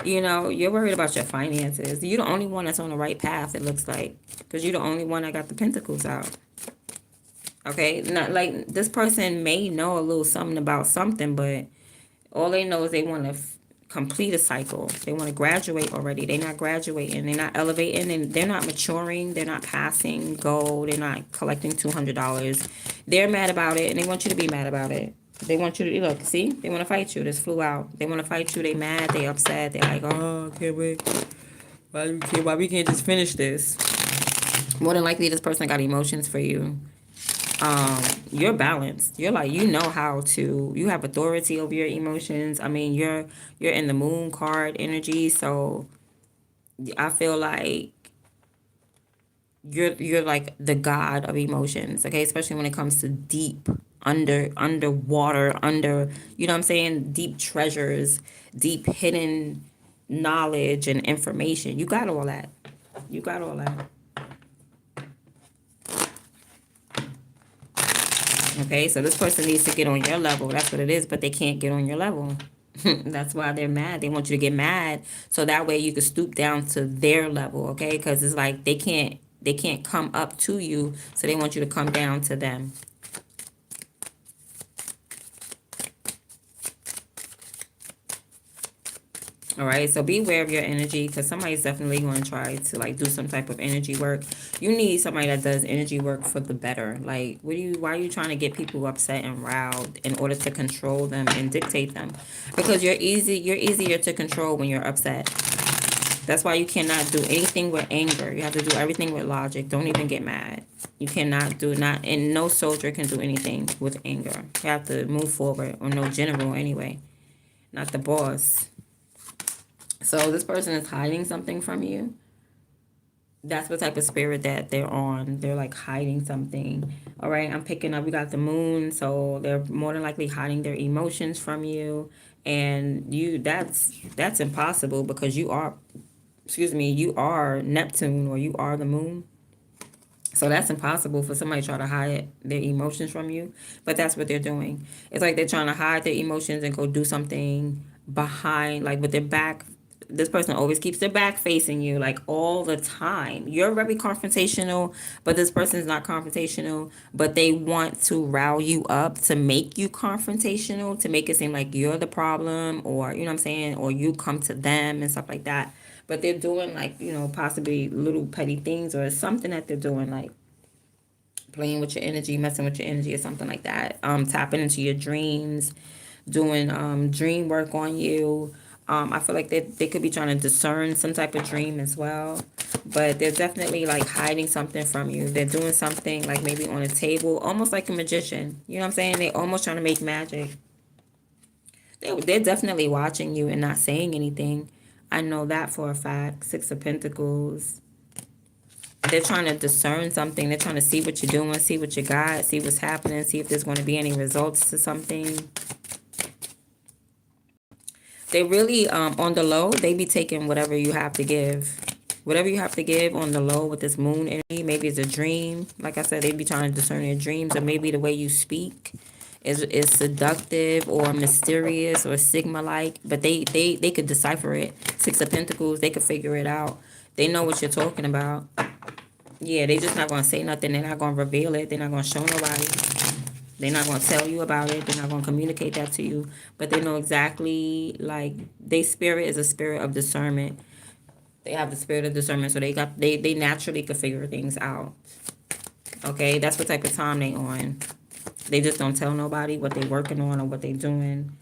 you're worried about your finances. You're the only one that's on the right path, it looks like. Because you're the only one that got the pentacles out. Okay? Not like this person may know a little something about something, but all they know is they want to complete a cycle. They want to graduate already. They're not graduating. They're not elevating. And they're not maturing. They're not passing go. They're not collecting $200. They're mad about it, and they want you to be mad about it. They want you to look. See, they want to fight you. This flew out. They want to fight you. They mad. They upset. They're like, oh, I can't wait. Why we can't just finish this? More than likely, this person got emotions for you. You're balanced. You're like, how to, you have authority over your emotions. I mean, you're in the moon card energy, so I feel like you're like the god of emotions, okay? Especially when it comes to deep underwater, you know what I'm saying, deep treasures, deep hidden knowledge and information. You got all that. You got all that. Okay, so this person needs to get on your level. That's what it is, but they can't get on your level. That's why they're mad. They want you to get mad so that way you can stoop down to their level, okay? Because it's like they can't come up to you, so they want you to come down to them. All right, so be aware of your energy because somebody's definitely going to try to like do some type of energy work. You need somebody that does energy work for the better. Like, why are you trying to get people upset and riled in order to control them and dictate them? Because you're easier to control when you're upset. That's why you cannot do anything with anger. You have to do everything with logic. Don't even get mad. You cannot and no soldier can do anything with anger. You have to move forward, or no general anyway, not the boss. So this person is hiding something from you. That's the type of spirit that they're on. They're like hiding something. All right, I'm picking up, we got the moon. So they're more than likely hiding their emotions from you. And that's impossible because you are Neptune, or you are the moon. So that's impossible for somebody to try to hide their emotions from you. But that's what they're doing. It's like they're trying to hide their emotions and go do something behind, like with their back. This person always keeps their back facing you, like all the time. You're very confrontational, but this person's not confrontational, but they want to rile you up to make you confrontational, to make it seem like you're the problem, or, you know what I'm saying, or you come to them and stuff like that. But they're doing like, possibly little petty things, or something that they're doing, like playing with your energy, messing with your energy, or something like that. Tapping into your dreams, doing dream work on you. I feel like they could be trying to discern some type of dream as well. But they're definitely like hiding something from you. They're doing something like maybe on a table, almost like a magician. You know what I'm saying? They're almost trying to make magic. They're definitely watching you and not saying anything. I know that for a fact. Six of Pentacles. They're trying to discern something. They're trying to see what you're doing, see what you got, see what's happening, see if there's going to be any results to something. They really, on the low, they be taking whatever you have to give. Whatever you have to give on the low with this moon energy. Maybe it's a dream. Like I said, they be trying to discern your dreams. Or maybe the way you speak is seductive or mysterious or Sigma-like. But they could decipher it. Six of Pentacles, they could figure it out. They know what you're talking about. Yeah, they just not going to say nothing. They're not going to reveal it. They're not going to show nobody. They're not going to tell you about it. They're not going to communicate that to you. But they know exactly, like, their spirit is a spirit of discernment. They have the spirit of discernment, so they naturally could figure things out. Okay, that's what type of time they on. They just don't tell nobody what they working on or what they doing.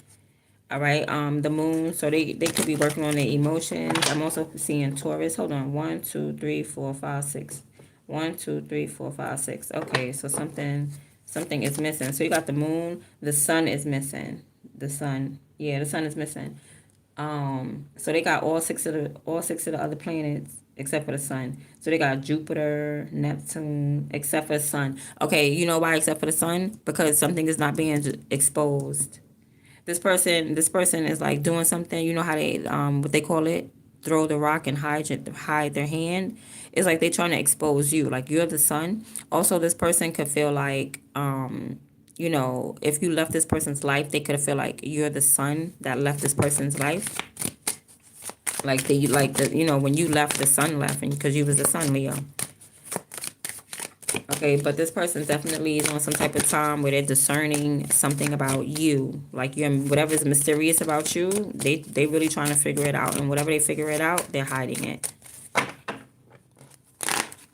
All right, the moon, so they could be working on their emotions. I'm also seeing Taurus. Hold on, 1, 2, 3, 4, 5, 6. 1, 2, 3, 4, 5, 6. Okay, so something Something is missing. So you got the moon, the sun is missing. The sun. Yeah, the sun is missing. So they got all six of the other planets except for the sun. So they got Jupiter, Neptune, except for the sun. Okay, you know why except for the sun? Because something is not being exposed. This person is like doing something. You know how they what they call it? Throw the rock and hide their hand. It's like they trying to expose you. Like you're the sun. Also, this person could feel like if you left this person's life, they could feel like you're the sun that left this person's life. When you left, the sun left, and because you was the sun, Leo. Okay, but this person definitely is on some type of time where they're discerning something about you. Like whatever is mysterious about you, they really trying to figure it out. And whatever they figure it out, they're hiding it.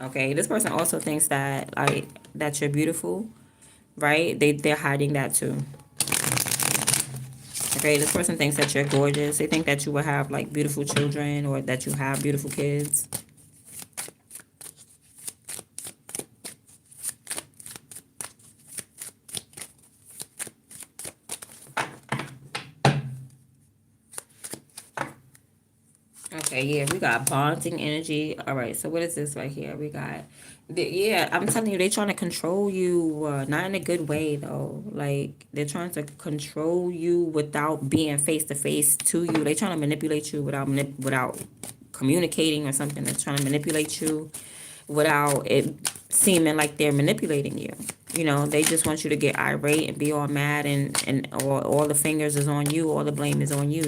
Okay, this person also thinks that you're beautiful, right? They're hiding that too. Okay, this person thinks that you're gorgeous. They think that you will have like beautiful children or that you have beautiful kids. Okay, yeah, we got bonding energy. All right, so what is this right here? We got, yeah, I'm telling you, they're trying to control you, not in a good way though. Like they're trying to control you without being face to face to you. They're trying to manipulate you without communicating or something. They're trying to manipulate you without it seeming like they're manipulating you. They just want you to get irate and be all mad and all the fingers is on you, all the blame is on you.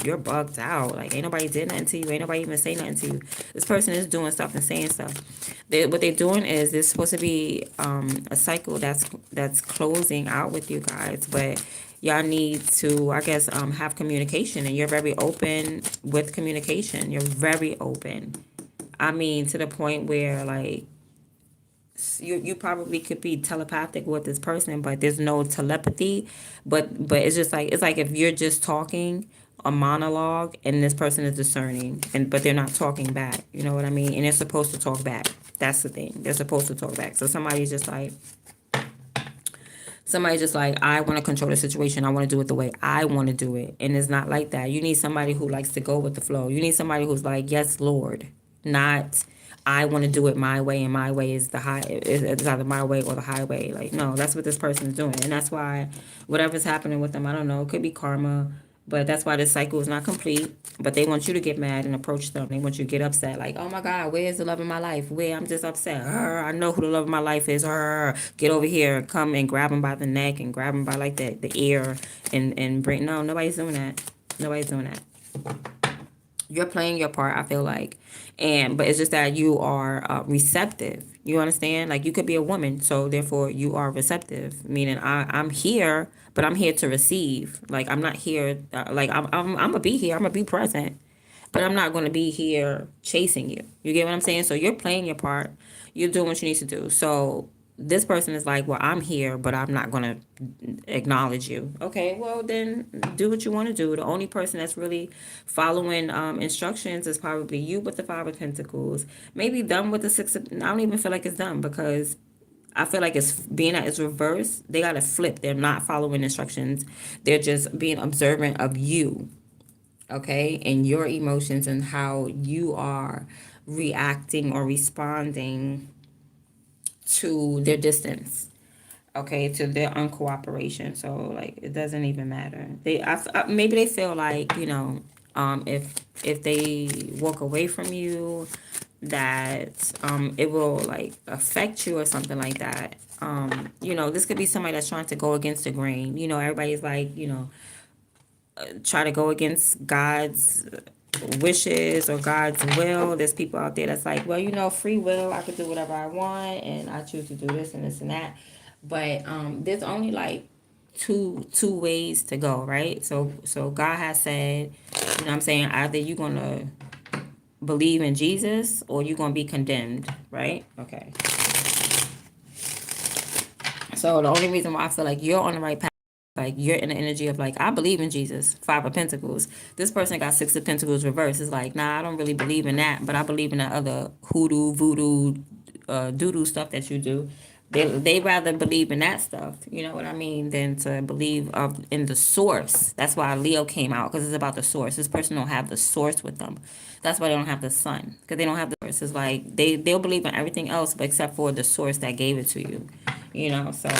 You're bugged out. Like ain't nobody did nothing to you, ain't nobody even say nothing to you. This person is doing stuff and saying stuff. What they're doing is there's supposed to be a cycle that's closing out with you guys, but y'all need to, I guess, have communication, and you're very open with communication. You're very open. I mean, to the point where like you probably could be telepathic with this person, but there's no telepathy. But it's like if you're just talking a monologue and this person is discerning, but they're not talking back. You know what I mean? And they're supposed to talk back. That's the thing. They're supposed to talk back. So somebody's just like, I want to control the situation. I want to do it the way I want to do it. And it's not like that. You need somebody who likes to go with the flow. You need somebody who's like, yes, Lord. Not, I want to do it my way, and my way is it's either my way or the highway. Like, no, that's what this person is doing. And that's why whatever's happening with them, I don't know, it could be karma. But that's why this cycle is not complete. But they want you to get mad and approach them. They want you to get upset. Like, oh my God, where's the love of my life? Where? I'm just upset. I know who the love of my life is. Get over here. Come and grab him by the neck and grab him by like the ear and bring. No, nobody's doing that. Nobody's doing that. You're playing your part, I feel like. But it's just that you are receptive. You understand? Like you could be a woman, so therefore you are receptive. Meaning I'm here, but I'm here to receive. Like I'm not here. Like I'm gonna be here. I'm gonna be present, but I'm not gonna be here chasing you. You get what I'm saying? So you're playing your part. You're doing what you need to do. So this person is like, well, I'm here, but I'm not going to acknowledge you. Okay, well, then do what you want to do. The only person that's really following instructions is probably you with the Five of Pentacles. Maybe them with the Six of... I don't even feel like it's them because I feel like it's being that it's reversed. They got to flip. They're not following instructions. They're just being observant of you, okay, and your emotions and how you are reacting or responding to their distance, okay, to their uncooperation. So like it doesn't even matter. Maybe they feel like if they walk away from you, that it will like affect you or something like that. This could be somebody that's trying to go against the grain. Everybody's like try to go against God's wishes or God's will. There's people out there that's like, well, free will. I could do whatever I want, and I choose to do this and this and that. But there's only like two ways to go, right? So God has said, what I'm saying, either you're gonna believe in Jesus or you're gonna be condemned, right? Okay. So the only reason why I feel like you're on the right path, like you're in the energy of like, I believe in Jesus, Five of Pentacles. This person got Six of Pentacles reversed. It's like, nah, I don't really believe in that, but I believe in that other hoodoo, voodoo, doo-doo stuff that you do. They rather believe in that stuff, you know what I mean, than to believe in the source. That's why Leo came out, because it's about the source. This person don't have the source with them. That's why they don't have the sun, because they don't have the source. It's like they'll believe in everything else, but except for the source that gave it to you, you know. So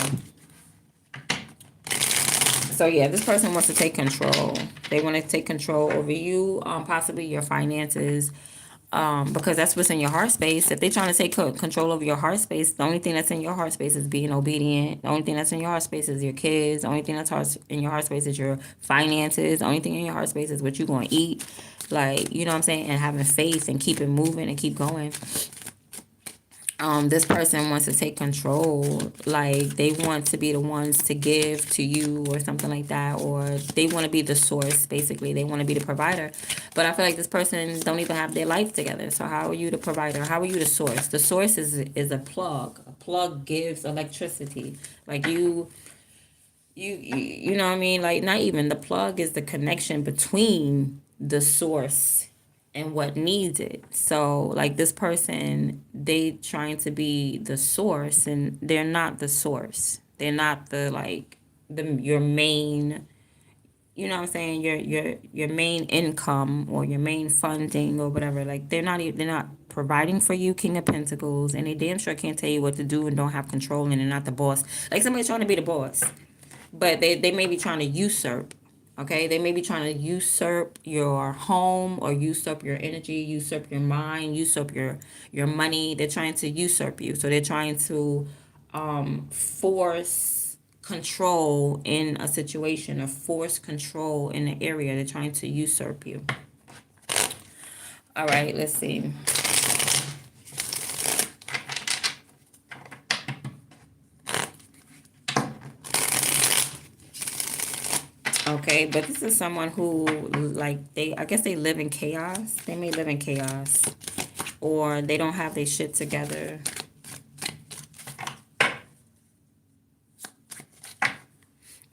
yeah, this person wants to take control. They want to take control over you, possibly your finances, because that's what's in your heart space. If they're trying to take control over your heart space, the only thing that's in your heart space is being obedient. The only thing that's in your heart space is your kids. The only thing that's in your heart space is your finances. The only thing in your heart space is what you're going to eat. Like, you know what I'm saying? And having faith and keep it moving and keep going. This person wants to take control, like they want to be the ones to give to you or something like that, or they want to be the source. Basically, they want to be the provider, but I feel like this person don't even have their life together. So how are you the provider? How are you the source? The source is a plug. A plug gives electricity. Like you know what I mean? Like, not even the plug is the connection between the source and what needs it. So like this person, they trying to be the source and they're not the source. They're not the like the your main, you know what I'm saying, your main income or your main funding or whatever. Like they're not providing for you, King of Pentacles, and they damn sure can't tell you what to do and don't have control and they're not the boss. Like somebody trying to be the boss, but they may be trying to usurp. Okay, they may be trying to usurp your home or usurp your energy, usurp your mind, usurp your money. They're trying to usurp you. So they're trying to force control in a situation or force control in an area. They're trying to usurp you. All right, let's see. Okay, but this is someone who, like, I guess they live in chaos. They may live in chaos, or they don't have their shit together.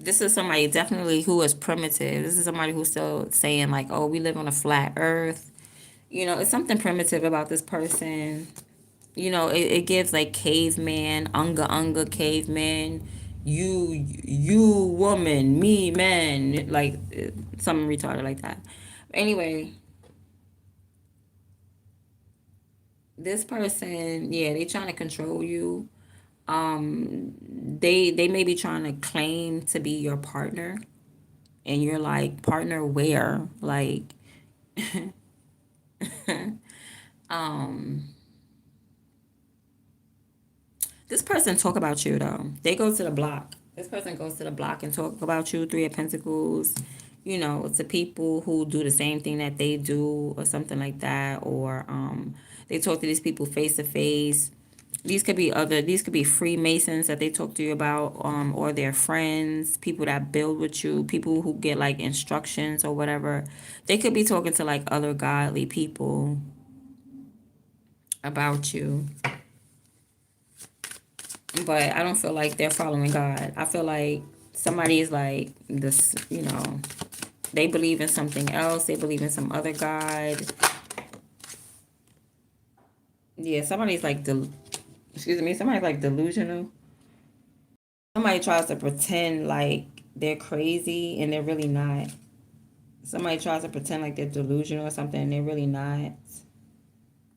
This is somebody definitely who is primitive. This is somebody who's still saying like, oh, we live on a flat earth. You know, it's something primitive about this person. You know, it gives like caveman, unga caveman, you woman, me man, like something retarded like that. Anyway, this person, yeah, they trying to control you. They may be trying to claim to be your partner, and you're like, partner where? Like, this person talk about you though. They go to the block. This person goes to the block and talk about you. Three of Pentacles. You know, to people who do the same thing that they do, or something like that, or they talk to these people face to face. These could be Freemasons that they talk to you about, or their friends, people that build with you, people who get like instructions or whatever. They could be talking to like other godly people about you. But I don't feel like they're following God. I feel like somebody is like this, you know, they believe in something else. They believe in some other God. Yeah, somebody's like somebody's like delusional. Somebody tries to pretend like they're crazy and they're really not. Somebody tries to pretend like they're delusional or something and they're really not.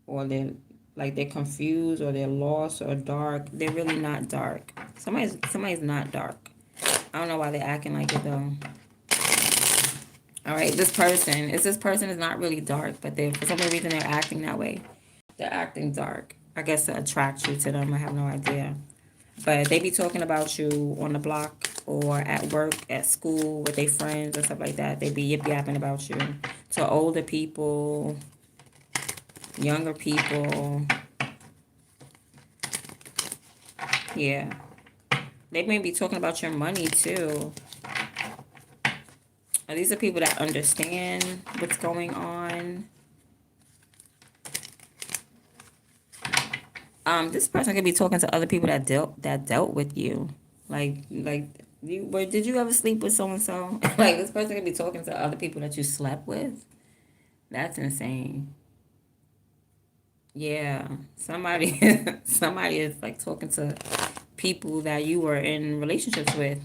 Or they're confused or they're lost or dark. They're really not dark. Somebody's not dark. I don't know why they're acting like it though. All right, this person is not really dark, but they for some reason they're acting that way. They're acting dark. I guess to attract you to them. I have no idea. But they be talking about you on the block or at work, at school, with their friends and stuff like that. They be yip-yapping about you to older people, younger people. Yeah. They may be talking about your money, too. These are people that understand what's going on. This person could be talking to other people that dealt with you. Did you ever sleep with so and so? Like this person could be talking to other people that you slept with. That's insane. Yeah, somebody somebody is like talking to people that you were in relationships with.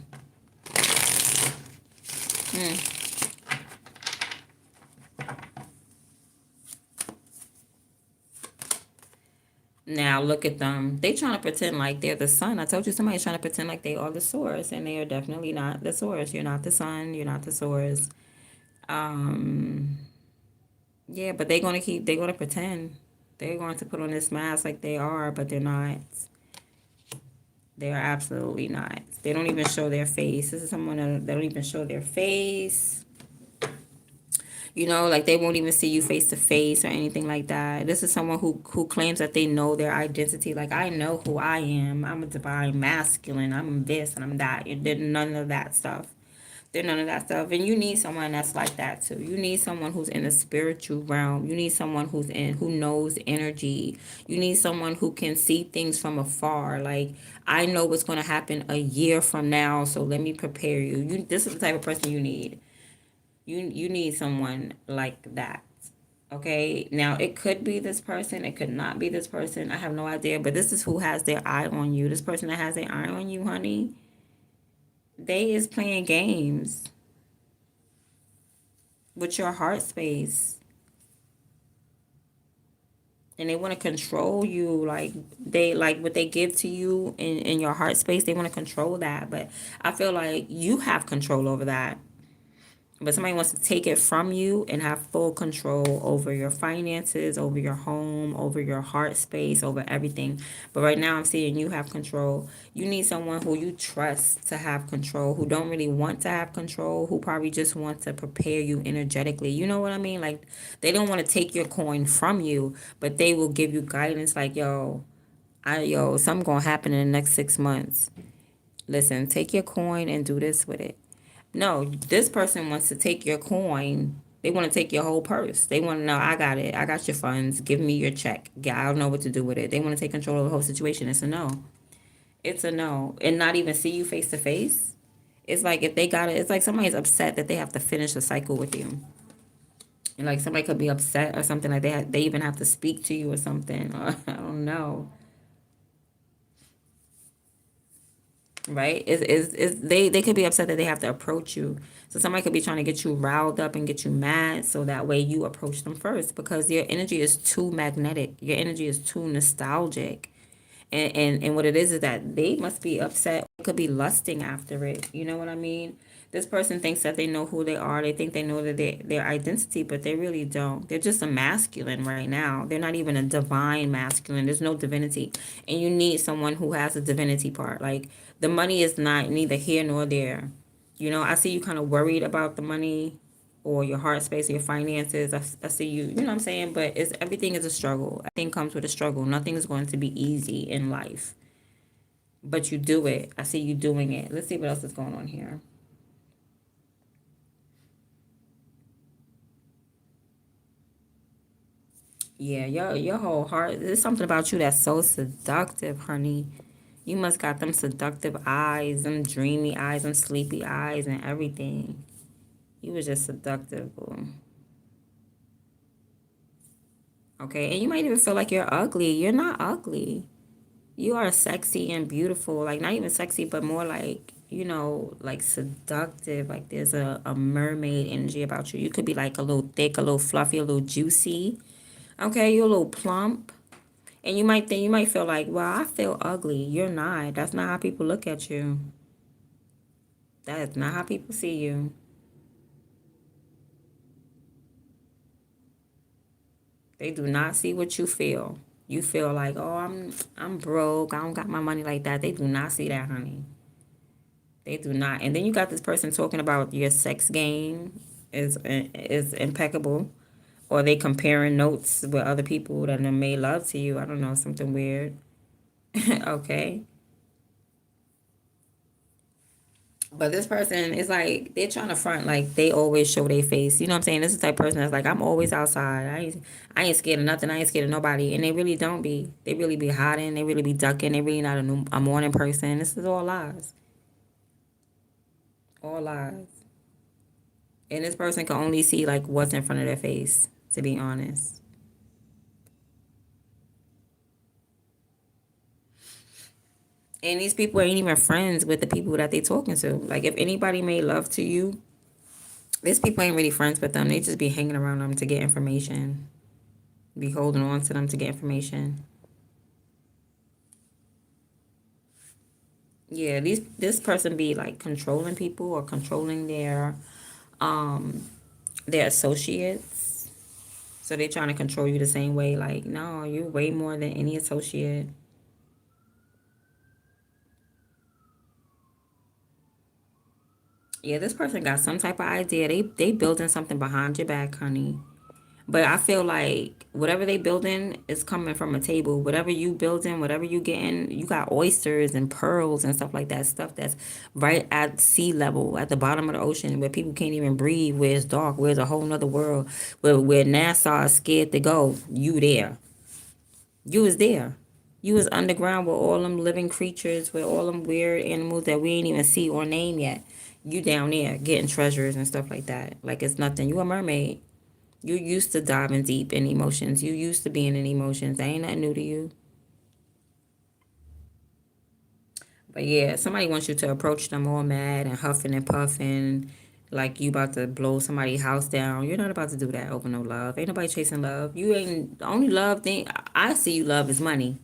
Now look at them. They trying to pretend like they're the sun. I told you somebody's trying to pretend like they are the source, and they are definitely not the source. You're not the sun. You're not the source. Um, yeah, but they're gonna keep. They're gonna pretend. They're going to put on this mask like they are, but they're not. They are absolutely not. They don't even show their face. This is someone that they don't even show their face. You know, like they won't even see you face to face or anything like that. This is someone who claims that they know their identity. Like, I know who I am. I'm a divine masculine. I'm this and I'm that. They're none of that stuff. They're none of that stuff. And you need someone that's like that too. You need someone who's in the spiritual realm. You need someone who knows energy. You need someone who can see things from afar. Like, I know what's going to happen a year from now, so let me prepare you. This is the type of person you need. You need someone like that. Okay, now it could be this person, it could not be this person. I have no idea, but this is who has their eye on you. This person that has their eye on you, honey, they is playing games with your heart space. And they want to control you. Like, they like what they give to you in your heart space, they want to control that. But I feel like you have control over that. But somebody wants to take it from you and have full control over your finances, over your home, over your heart space, over everything. But right now I'm seeing you have control. You need someone who you trust to have control, who don't really want to have control, who probably just want to prepare you energetically. You know what I mean? Like, they don't want to take your coin from you, but they will give you guidance like, something gonna happen in the next 6 months. Listen, take your coin and do this with it. No, this person wants to take your coin. They want to take your whole purse. They want to know, I got it. I got your funds. Give me your check. Yeah, I don't know what to do with it. They want to take control of the whole situation. It's a no. It's a no. And not even see you face to face. It's like if they got it, it's like somebody's upset that they have to finish a cycle with you. And like somebody could be upset or something, like they even have to speak to you or something. Or, I don't know. Right? They could be upset that they have to approach you. So somebody could be trying to get you riled up and get you mad, so that way you approach them first, because your energy is too magnetic. Your energy is too nostalgic. And what it is that they must be upset. They could be lusting after it. You know what I mean? This person thinks that they know who they are. They think they know that their identity, but they really don't. They're just a masculine right now. They're not even a divine masculine. There's no divinity. And you need someone who has a divinity part. Like, the money is not neither here nor there. You know, I see you kind of worried about the money or your heart space or your finances. I see you, you know what I'm saying? But everything is a struggle. Everything comes with a struggle. Nothing is going to be easy in life. But you do it. I see you doing it. Let's see what else is going on here. Yeah, your whole heart. There's something about you that's so seductive, honey. You must got them seductive eyes, them dreamy eyes, them sleepy eyes, and everything. You was just seductive, boo. Okay, and you might even feel like you're ugly. You're not ugly. You are sexy and beautiful. Like, not even sexy, but more like, like seductive. Like, there's a mermaid energy about you. You could be like a little thick, a little fluffy, a little juicy. Okay, you're a little plump. And you might feel like, well, I feel ugly. You're not. That's not how people look at you. That is not how people see you. They do not see what you feel. You feel like, oh, I'm broke. I don't got my money like that. They do not see that, honey. They do not. And then you got this person talking about your sex game is impeccable, or they comparing notes with other people that have made love to you. I don't know, something weird. Okay. But this person is like, they're trying to front like they always show their face. You know what I'm saying? This is the type of person that's like, I'm always outside. I ain't scared of nothing. I ain't scared of nobody. And they really don't be. They really be hiding. They really be ducking. They really not a morning person. This is all lies. All lies. And this person can only see like what's in front of their face, to be honest. And these people ain't even friends with the people that they talking to. Like, if anybody made love to you, these people ain't really friends with them. They just be hanging around them to get information. Be holding on to them to get information. Yeah, this person be like controlling people or controlling their associates. So they trying to control you the same way. Like, no, you're way more than any associate. Yeah, this person got some type of idea. They building something behind your back, honey. But I feel like whatever they building is coming from a table. Whatever you building, whatever you getting, you got oysters and pearls and stuff like that. Stuff that's right at sea level, at the bottom of the ocean, where people can't even breathe, where it's dark, where it's a whole nother world, where NASA is scared to go. You there. You was there. You was underground with all them living creatures, with all them weird animals that we ain't even see or name yet. You down there getting treasures and stuff like that. Like it's nothing. You a mermaid. You used to diving deep in emotions. You used to being in emotions. That ain't nothing new to you. But yeah, somebody wants you to approach them all mad and huffing and puffing, like you about to blow somebody's house down. You're not about to do that over no love. Ain't nobody chasing love. You ain't the only love thing I see you love is money.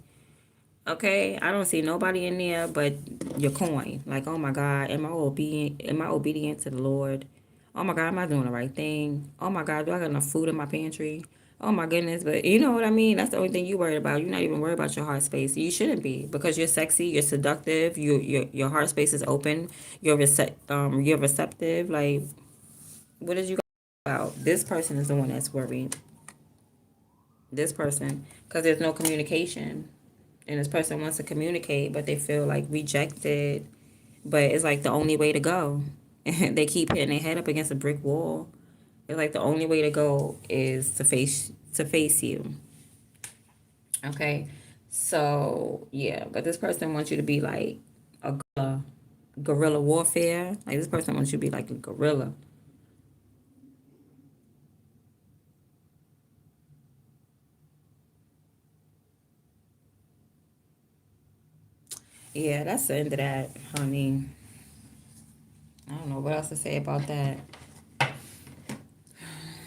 Okay, I don't see nobody in there but your coin. Like, oh my God, am I obedient? Am I obedient to the Lord? Oh my God, am I doing the right thing? Oh my God, do I got enough food in my pantry? Oh my goodness, but you know what I mean? That's the only thing you worried about. You're not even worried about your heart space. You shouldn't be because you're sexy, you're seductive, your heart space is open, you're receptive. Like, what did you about? This person is the one that's worried. This person, because there's no communication. And this person wants to communicate, but they feel like rejected. But it's like the only way to go. And they keep hitting their head up against a brick wall. It's like the only way to go is to face you. Okay. So yeah, but this person wants you to be like a guerrilla warfare. Like this person wants you to be like a gorilla. Yeah, that's the end of that, honey. I don't know what else to say about that.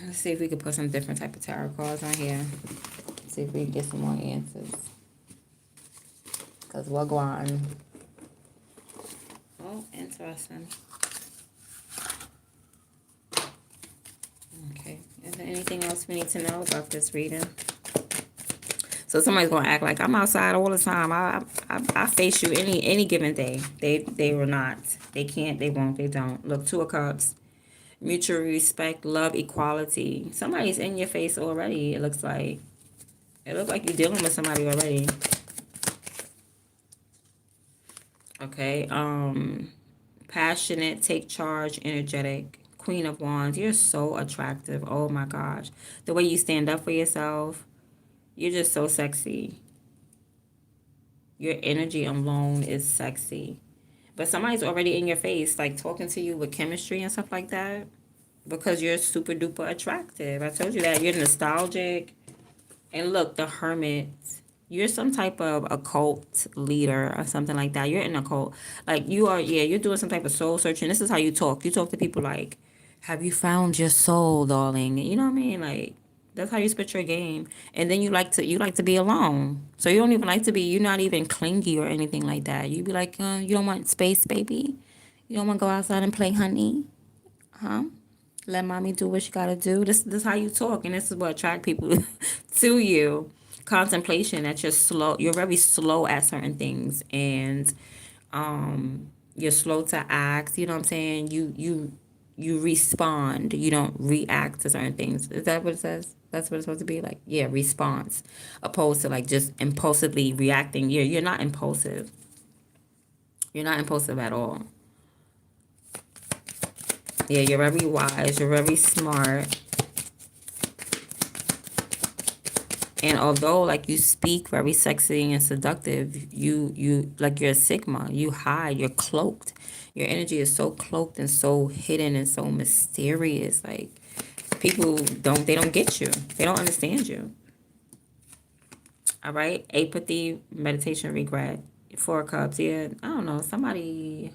Let's see if we could put some different type of tarot cards on here. See if we can get some more answers. Because we're going. Oh, interesting. Okay. Is there anything else we need to know about this reading? So somebody's gonna act like I'm outside all the time. I face you any given day. They will not. They can't. They won't. They don't. Look, Two of Cups. Mutual respect, love, equality. Somebody's in your face already. It looks like. It looks like you're dealing with somebody already. Okay. Passionate, take charge, energetic. Queen of Wands. You're so attractive. Oh my gosh. The way you stand up for yourself. You're just so sexy. Your energy alone is sexy. But somebody's already in your face, like talking to you with chemistry and stuff like that. Because you're super duper attractive. I told you that. You're nostalgic. And look, the Hermit. You're some type of occult leader or something like that. You're in a cult. Like you are, yeah, you're doing some type of soul searching. This is how you talk. You talk to people like, have you found your soul, darling? You know what I mean? Like, that's how you spit your game. And then you like to be alone. So you don't even like to be, you're not even clingy or anything like that. You be like, you don't want space, baby? You don't want to go outside and play, honey? Huh? Let mommy do what she gotta do. This is how you talk, and this is what attract people to you. Contemplation, that you're very slow at certain things, and you're slow to act. You know what I'm saying? You respond. You don't react to certain things. Is that what it says? That's what it's supposed to be like. Yeah, response, opposed to like just impulsively reacting. You're not impulsive. You're not impulsive at all. Yeah, you're very wise. You're very smart. And although like you speak very sexy and seductive, you like you're a Sigma. You hide, you're cloaked. Your energy is so cloaked and so hidden and so mysterious. Like people don't get you. They don't understand you. All right? Apathy, meditation, regret. Four of Cups, yeah. I don't know. Somebody,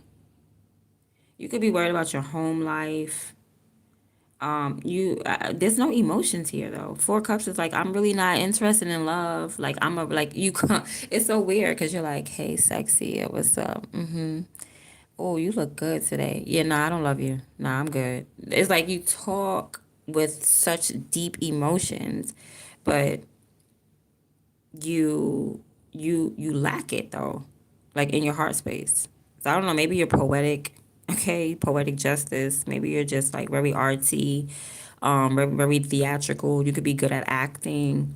you could be worried about your home life. There's no emotions here though. Four Cups is like, I'm really not interested in love. Like I'm a like you can't. It's so weird because you're like, hey, sexy, what's up? Oh, you look good today. Yeah, nah, I don't love you. Nah, I'm good. It's like you talk with such deep emotions, but you you lack it though, like in your heart space. So I don't know, maybe you're poetic, okay, poetic justice. Maybe you're just like very artsy, very theatrical. You could be good at acting,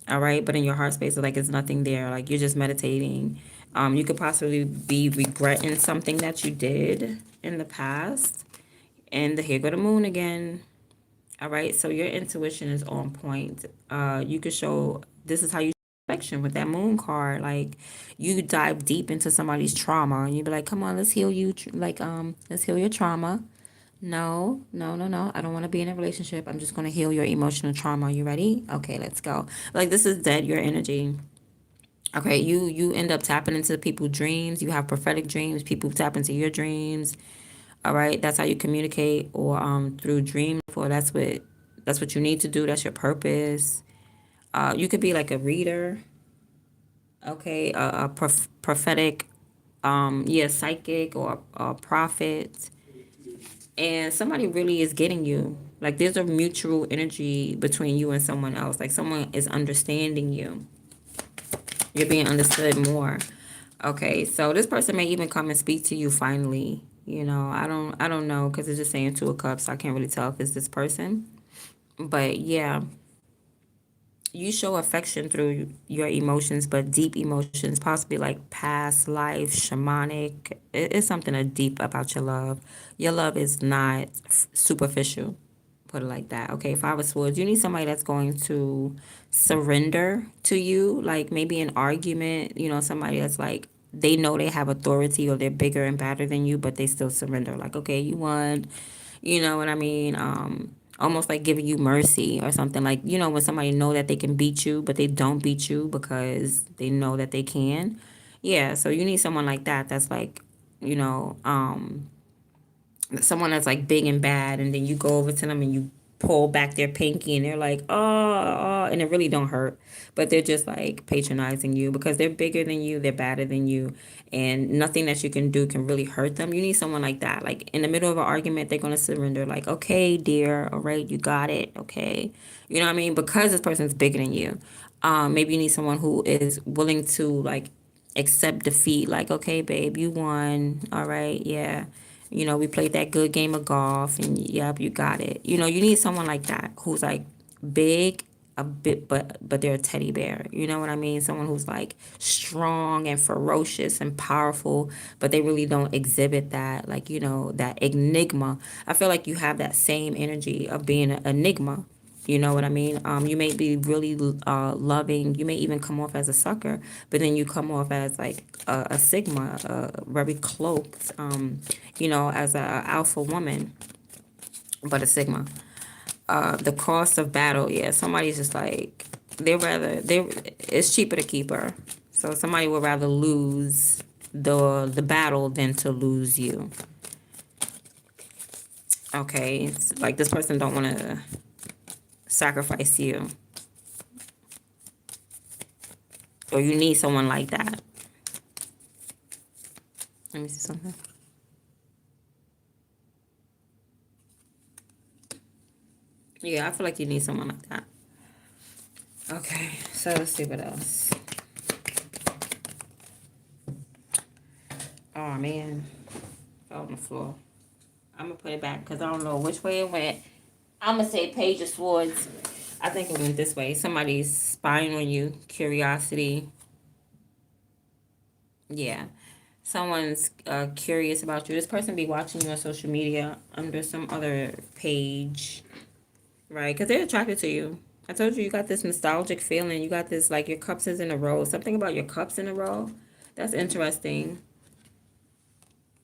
all right, but in your heart space, like it's nothing there. Like you're just meditating. You could possibly be regretting something that you did in the past. And here go the moon again. All right, so your intuition is on point. You could show this is how you affection with that moon card. Like you dive deep into somebody's trauma, and you be like, "Come on, let's heal you. Let's heal your trauma." No, no, no, no. I don't want to be in a relationship. I'm just gonna heal your emotional trauma. You ready? Okay, let's go. Like this is dead. Your energy. Okay, you end up tapping into people's dreams. You have prophetic dreams. People tap into your dreams. All right, that's how you communicate, or through dreams. Or that's what you need to do. That's your purpose. You could be like a reader. Okay, prophetic, yeah, psychic or a prophet, and somebody really is getting you. Like there's a mutual energy between you and someone else. Like someone is understanding you. You're being understood more. Okay, so this person may even come and speak to you finally. I don't know because it's just saying Two of Cups. So I can't really tell if it's this person. But yeah, you show affection through your emotions, but deep emotions, possibly like past life, shamanic. It's something deep about your love. Your love is not superficial. Put it like that. Okay, Five of Swords. You need somebody that's going to surrender to you, like maybe an argument. Somebody that's like they know they have authority or they're bigger and badder than you, but they still surrender. Like, okay, you won. You know what I mean? Almost like giving you mercy or something. Like, when somebody know that they can beat you, but they don't beat you because they know that they can. Yeah, so you need someone like that that's like, you know, um, someone that's like big and bad, and then you go over to them and you pull back their pinky and they're like, oh, and it really don't hurt, but they're just like patronizing you because they're bigger than you, they're badder than you, and nothing that you can do can really hurt them. You need someone like that. Like in the middle of an argument, they're gonna surrender. Like, okay, dear, all right, you got it, okay, you know what I mean? Because this person's bigger than you. Maybe you need someone who is willing to like accept defeat. Like, okay, babe, you won, all right, yeah. We played that good game of golf and yep, you got it. You need someone like that who's like big a bit, but they're a teddy bear. You know what I mean? Someone who's like strong and ferocious and powerful, but they really don't exhibit that, like, that enigma. I feel like you have that same energy of being an enigma. You know what I mean? You may be really loving. You may even come off as a sucker, but then you come off as like a sigma, very cloaked, as a alpha woman, but a sigma. The cost of battle, yeah, somebody's just like it's cheaper to keep her. So somebody would rather lose the battle than to lose you. Okay, it's like this person don't want to sacrifice you, or you need someone like that. Let me see something. Yeah, I feel like you need someone like that. Okay, so let's see what else. Oh man, fell on the floor. I'm gonna put it back because I don't know which way it went. I'm gonna say Page of Swords. I think it went this way. Somebody's spying on you. Curiosity. Yeah. Someone's curious about you. This person be watching you on social media under some other page, right? Because they're attracted to you. I told you got this nostalgic feeling. You got this like your cups is in a row. Something about your cups in a row. That's interesting.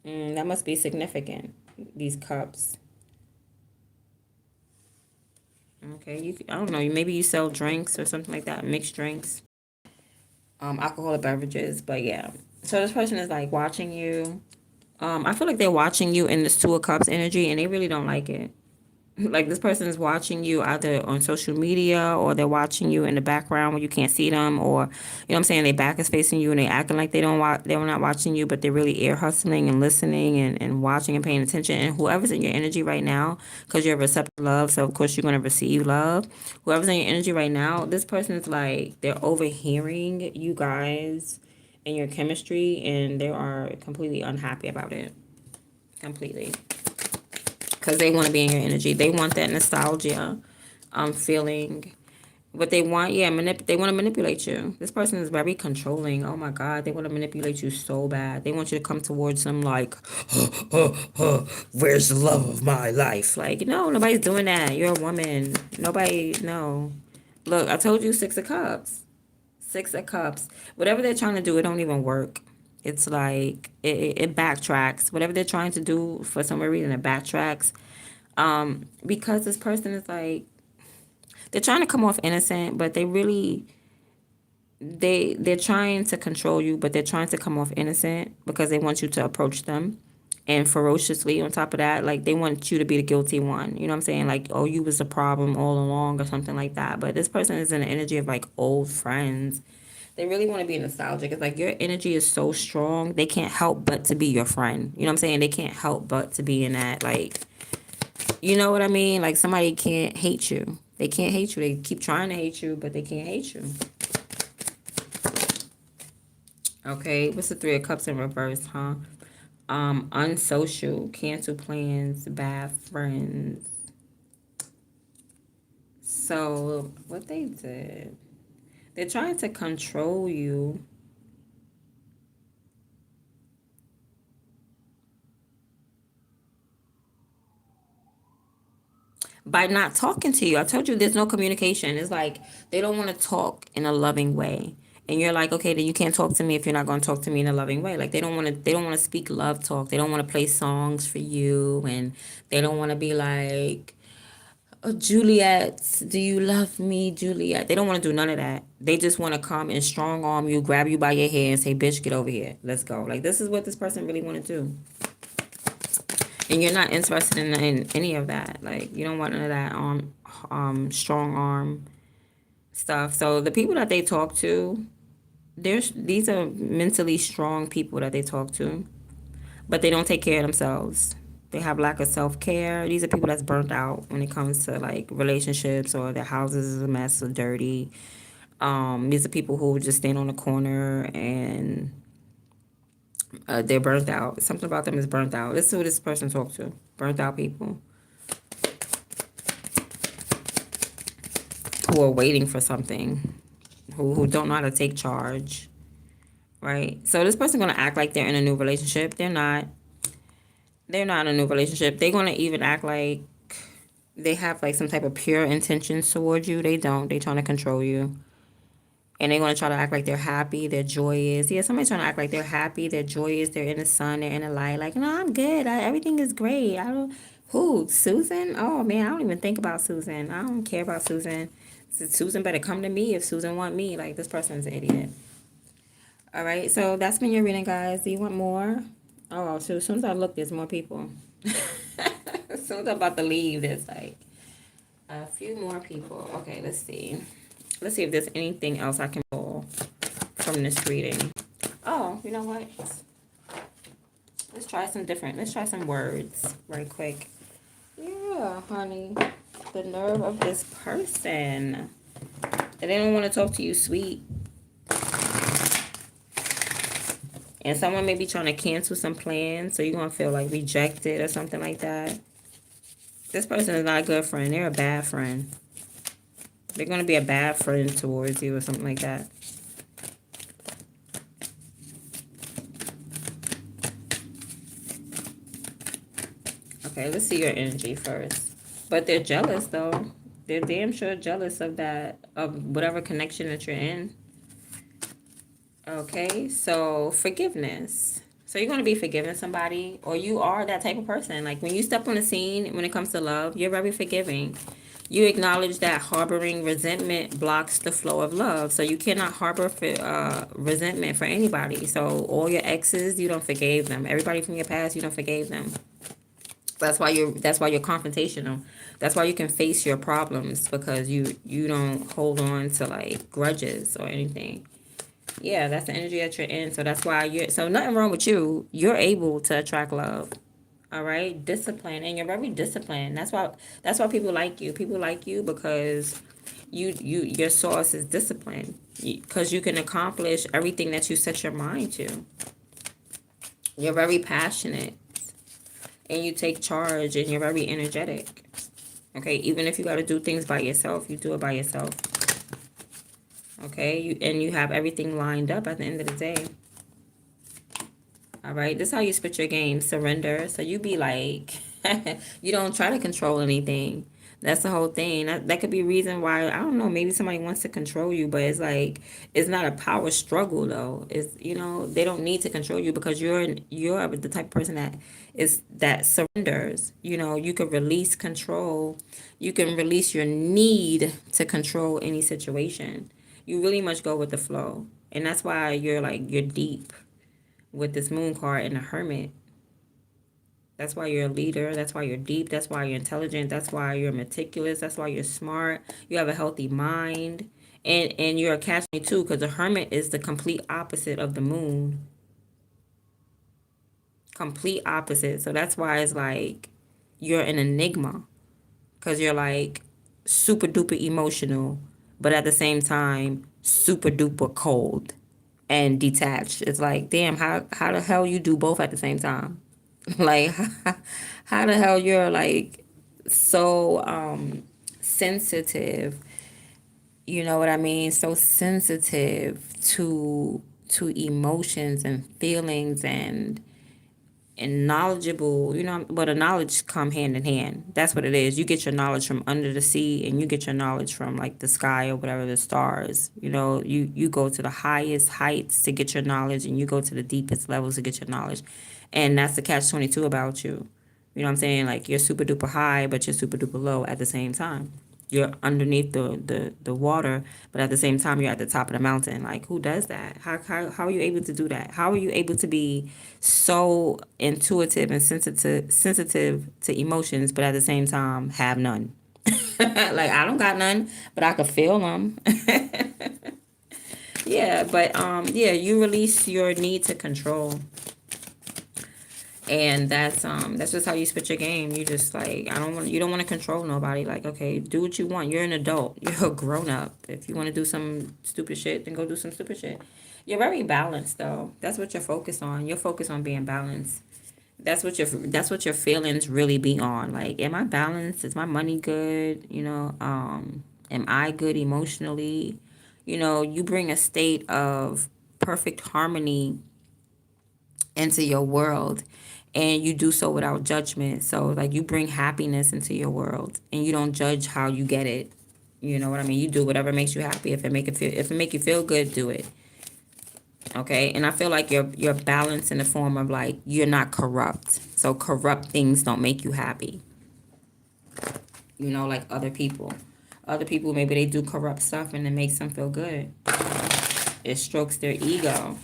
That must be significant. These cups. Okay, I don't know. Maybe you sell drinks or something like that, mixed drinks, alcoholic beverages. But yeah, So this person is like watching you. I feel like they're watching you in this Two of Cups energy, and they really don't like it. Like this person is watching you either on social media, or they're watching you in the background where you can't see them, or you know what I'm saying, their back is facing you and they acting like they don't watch, they're not watching you, but they're really ear hustling and listening and watching and paying attention. And whoever's in your energy right now, because you're receptive love, so of course you're going to receive love. Whoever's in your energy right now, this person is like they're overhearing you guys and your chemistry, and they are completely unhappy about it. Completely, because they want to be in your energy. They want that nostalgia feeling. But they want, yeah, they want to manipulate you. This person is very controlling. Oh my God, they want to manipulate you so bad. They want you to come towards them like, where's the love of my life? Like, no, nobody's doing that. You're a woman. Nobody, no. Look, I told you 6 of Cups. 6 of Cups. Whatever they're trying to do, it don't even work. It's like it backtracks. Whatever they're trying to do, for some reason, it backtracks. Because this person is like, they're trying to come off innocent, but they really they're trying to control you, but they're trying to come off innocent because they want you to approach them, and ferociously on top of that, like they want you to be the guilty one. You know what I'm saying? Like, oh, you was the problem all along or something like that. But this person is in the energy of like old friends. They really want to be nostalgic. It's like your energy is so strong, they can't help but to be your friend. You know what I'm saying? They can't help but to be in that, like, you know what I mean? Like somebody can't hate you. They can't hate you. They keep trying to hate you, but they can't hate you. Okay, what's the 3 of Cups in reverse, huh? Unsocial, cancel plans, bad friends. So what they did, they're trying to control you by not talking to you. I told you there's no communication. It's like they don't want to talk in a loving way. And you're like, okay, then you can't talk to me if you're not going to talk to me in a loving way. Like they don't want to speak love talk. They don't want to play songs for you, and they don't want to be like, oh, Juliet, do you love me, Juliet? They don't want to do none of that. They just want to come and strong arm you, grab you by your hair, and say, bitch, get over here. Let's go. Like, this is what this person really want to do. And you're not interested in any of that. Like, you don't want none of that strong arm stuff. So the people that they talk to, these are mentally strong people that they talk to, but they don't take care of themselves. They have lack of self-care. These are people that's burnt out when it comes to like relationships, or their houses is a mess or dirty. These are people who just stand on the corner and they're burnt out. Something about them is burnt out. This is who this person talks to. Burnt out people who are waiting for something, who don't know how to take charge, right? So this person gonna act like they're in a new relationship. They're not. They're not in a new relationship. They're gonna even act like they have like some type of pure intentions towards you. They don't. They trying to control you. And they're gonna try to act like they're happy, they're joyous. Yeah, somebody's trying to act like they're happy, they're joyous, they're in the sun, they're in the light. Like, no, I'm good. Everything is great. I don't. Who? Susan? Oh man, I don't even think about Susan. I don't care about Susan. Susan better come to me if Susan want me. Like, this person's an idiot. All right, so that's been your reading, guys. Do you want more? Oh, so as soon as I look, there's more people. As soon as I'm about to leave, there's like a few more people. Okay, let's see. Let's see if there's anything else I can pull from this reading. Oh, you know what? Let's try some different. Let's try some words right quick. Yeah, honey. The nerve of this person. They don't want to talk to you sweet. And someone may be trying to cancel some plans, so you're going to feel like rejected or something like that. This person is not a good friend. They're a bad friend. They're going to be a bad friend towards you or something like that. Okay, let's see your energy first. But they're jealous, though. They're damn sure jealous of that, of whatever connection that you're in. Okay, so forgiveness. So you're going to be forgiving somebody, or you are that type of person. Like when you step on the scene, when it comes to love, you're very forgiving. You acknowledge that harboring resentment blocks the flow of love. So you cannot harbor resentment for anybody. So all your exes, you don't forgive them. Everybody from your past, you don't forgive them. That's why you're confrontational. That's why you can face your problems, because you don't hold on to like grudges or anything. Yeah, that's the energy that you're in. So that's why so nothing wrong with you. You're able to attract love. All right, discipline, and you're very disciplined. That's why people like you. People like you because your source is discipline. Because you can accomplish everything that you set your mind to. You're very passionate, and you take charge, and you're very energetic. Okay, even if you got to do things by yourself, you do it by yourself. Okay, and you have everything lined up at the end of the day. All right, this is how you spit your game. Surrender. So you be like, you don't try to control anything. That's the whole thing. That could be a reason why, I don't know, maybe somebody wants to control you, but it's like, it's not a power struggle though. It's, they don't need to control you, because you're the type of person that surrenders. You can release control. You can release your need to control any situation. You really much go with the flow. And that's why you're deep with this moon card and the hermit. That's why you're a leader. That's why you're deep. That's why you're intelligent. That's why you're meticulous. That's why you're smart. You have a healthy mind. And you're a catch me too, because the hermit is the complete opposite of the moon. Complete opposite. So that's why it's like you're an enigma, because you're like super duper emotional, but at the same time super duper cold and detached. It's like, damn, how the hell you do both at the same time? Like, how the hell you're like so sensitive, you know what I mean? So sensitive to emotions and feelings, and knowledgeable, but the knowledge come hand in hand. That's what it is. You get your knowledge from under the sea, and you get your knowledge from like the sky or whatever, the stars. You go to the highest heights to get your knowledge, and you go to the deepest levels to get your knowledge. And that's the catch-22 about you. You know what I'm saying? Like, you're super duper high, but you're super duper low at the same time. You're underneath the water, but at the same time you're at the top of the mountain. Like, who does that? How are you able to do that? How are you able to be so intuitive and sensitive to emotions, but at the same time have none? Like, I don't got none, but I could feel them. Yeah, but yeah, you release your need to control. And that's just how you spit your game. You just like, you don't want to control nobody. Like, okay, do what you want. You're an adult. You're a grown up. If you want to do some stupid shit, then go do some stupid shit. You're very balanced though. That's what you're focused on. You're focused on being balanced. That's what your feelings really be on. Like, am I balanced? Is my money good? Am I good emotionally? You bring a state of perfect harmony into your world, and you do so without judgment. So like, you bring happiness into your world, and you don't judge how you get it. You know what I mean? You do whatever makes you happy. If it make you feel good, do it. Okay? And I feel like you're balanced in the form of like, you're not corrupt. So corrupt things don't make you happy. Like other people. Other people, maybe they do corrupt stuff and it makes them feel good. It strokes their ego.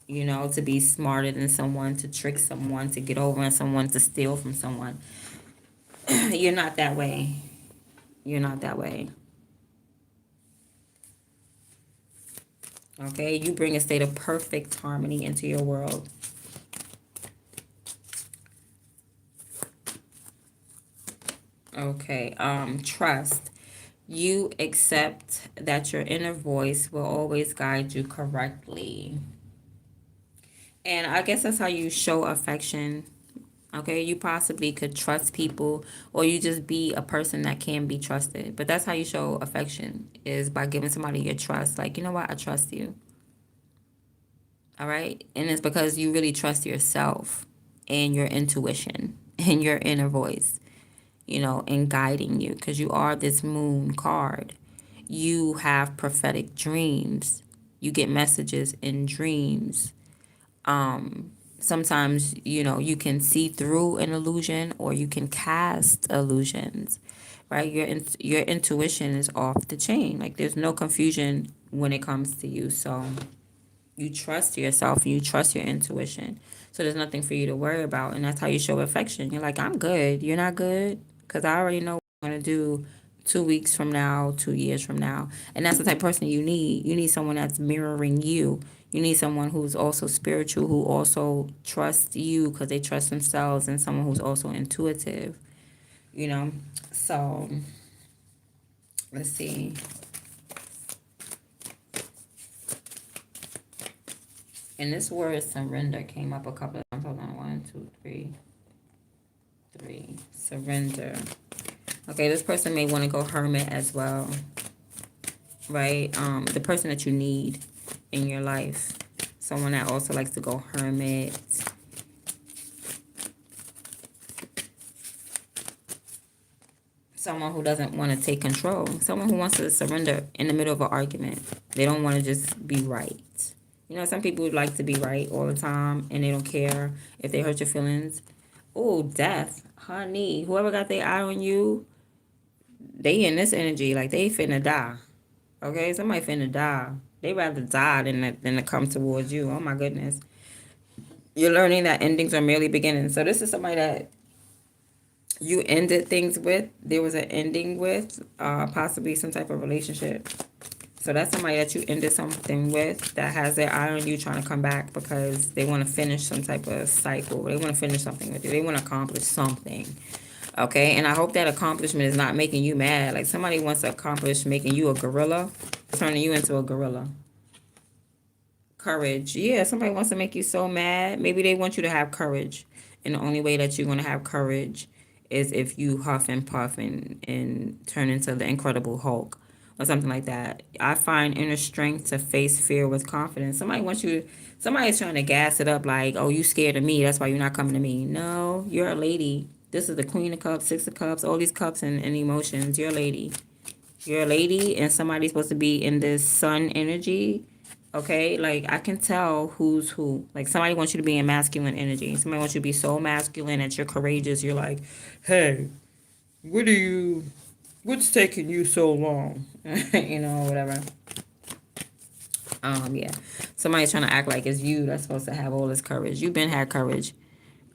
To be smarter than someone, to trick someone, to get over on someone, to steal from someone. You're not that way. You're not that way. Okay? You bring a state of perfect harmony into your world. Okay, trust. You accept that your inner voice will always guide you correctly. And I guess that's how you show affection. Okay, you possibly could trust people, or you just be a person that can be trusted. But that's how you show affection, is by giving somebody your trust. Like, you know what? I trust you. All right? And it's because you really trust yourself and your intuition and your inner voice, in guiding you, because you are this moon card. You have prophetic dreams. You get messages in dreams. Sometimes, you can see through an illusion or you can cast illusions, right? Your intuition is off the chain. Like there's no confusion when it comes to you. So you trust yourself, you trust your intuition. So there's nothing for you to worry about. And that's how you show affection. You're like, I'm good. You're not good? Because I already know what I'm going to do 2 weeks from now, 2 years from now. And that's the type of person you need. You need someone that's mirroring you. You need someone who's also spiritual, who also trusts you because they trust themselves, and someone who's also intuitive, you know? So let's see. And this word surrender came up a couple of times. Hold on. 1, 2, 3. Surrender. Okay, this person may want to go hermit as well, right? The person that you need in your life. Someone that also likes to go hermit. Someone who doesn't want to take control. Someone who wants to surrender in the middle of an argument. They don't want to just be right. Some people like to be right all the time and they don't care if they hurt your feelings. Oh, death. Honey, whoever got their eye on you, they in this energy like they finna die. Okay, somebody finna die. They rather die than to come towards you. Oh my goodness. You're learning that endings are merely beginnings. So this is somebody that you ended things with. There was an ending with, possibly some type of relationship. So that's somebody that you ended something with that has their eye on you trying to come back because they want to finish some type of cycle. They want to finish something with you. They want to accomplish something. Okay, and I hope that accomplishment is not making you mad. Like somebody wants to accomplish making you a gorilla, turning you into a gorilla. Courage. Yeah, somebody wants to make you so mad. Maybe they want you to have courage. And the only way that you're going to have courage is if you huff and puff and turn into the Incredible Hulk or something like that. I find inner strength to face fear with confidence. Somebody's trying to gas it up like, oh, you scared of me. That's why you're not coming to me. No, you're a lady. This is the Queen of Cups, Six of Cups, all these cups and emotions. You're a lady. You're a lady and somebody's supposed to be in this sun energy. Okay, like I can tell who's who. Like somebody wants you to be in masculine energy. Somebody wants you to be so masculine that you're courageous. You're like, hey, what's taking you so long? Whatever. Yeah. Somebody's trying to act like it's you that's supposed to have all this courage. You've been had courage.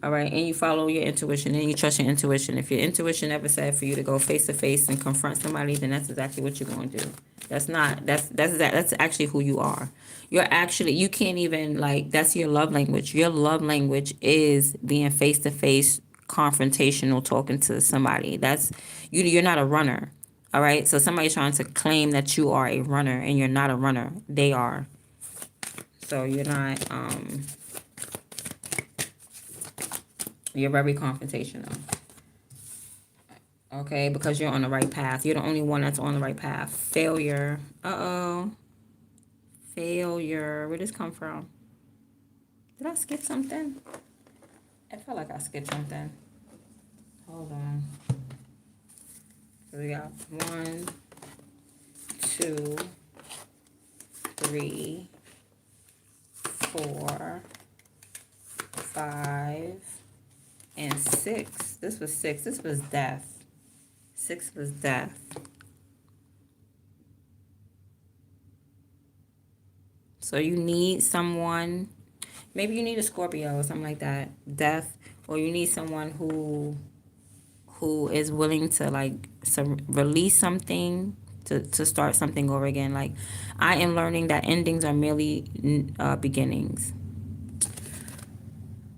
All right, and you follow your intuition and you trust your intuition. If your intuition ever said for you to go face to face and confront somebody, then that's exactly what you're going to do. That's actually who you are. You can't even like that's your love language. Your love language is being face to face, confrontational, talking to somebody. That's you. You're not a runner. All right, so somebody's trying to claim that you are a runner and you're not a runner. They are. So you're not. You're very confrontational. Okay, because you're on the right path. You're the only one that's on the right path. Failure. Uh-oh. Failure. Where did this come from? Did I skip something? I felt like I skipped something. Hold on. So we got 1, 2, 3, 4, 5, and 6. This was 6. This was death. 6 was death. So you need someone, maybe you need a Scorpio or something like that, death, or you need someone who is willing to like release something to start something over again. Like I am learning that endings are merely beginnings.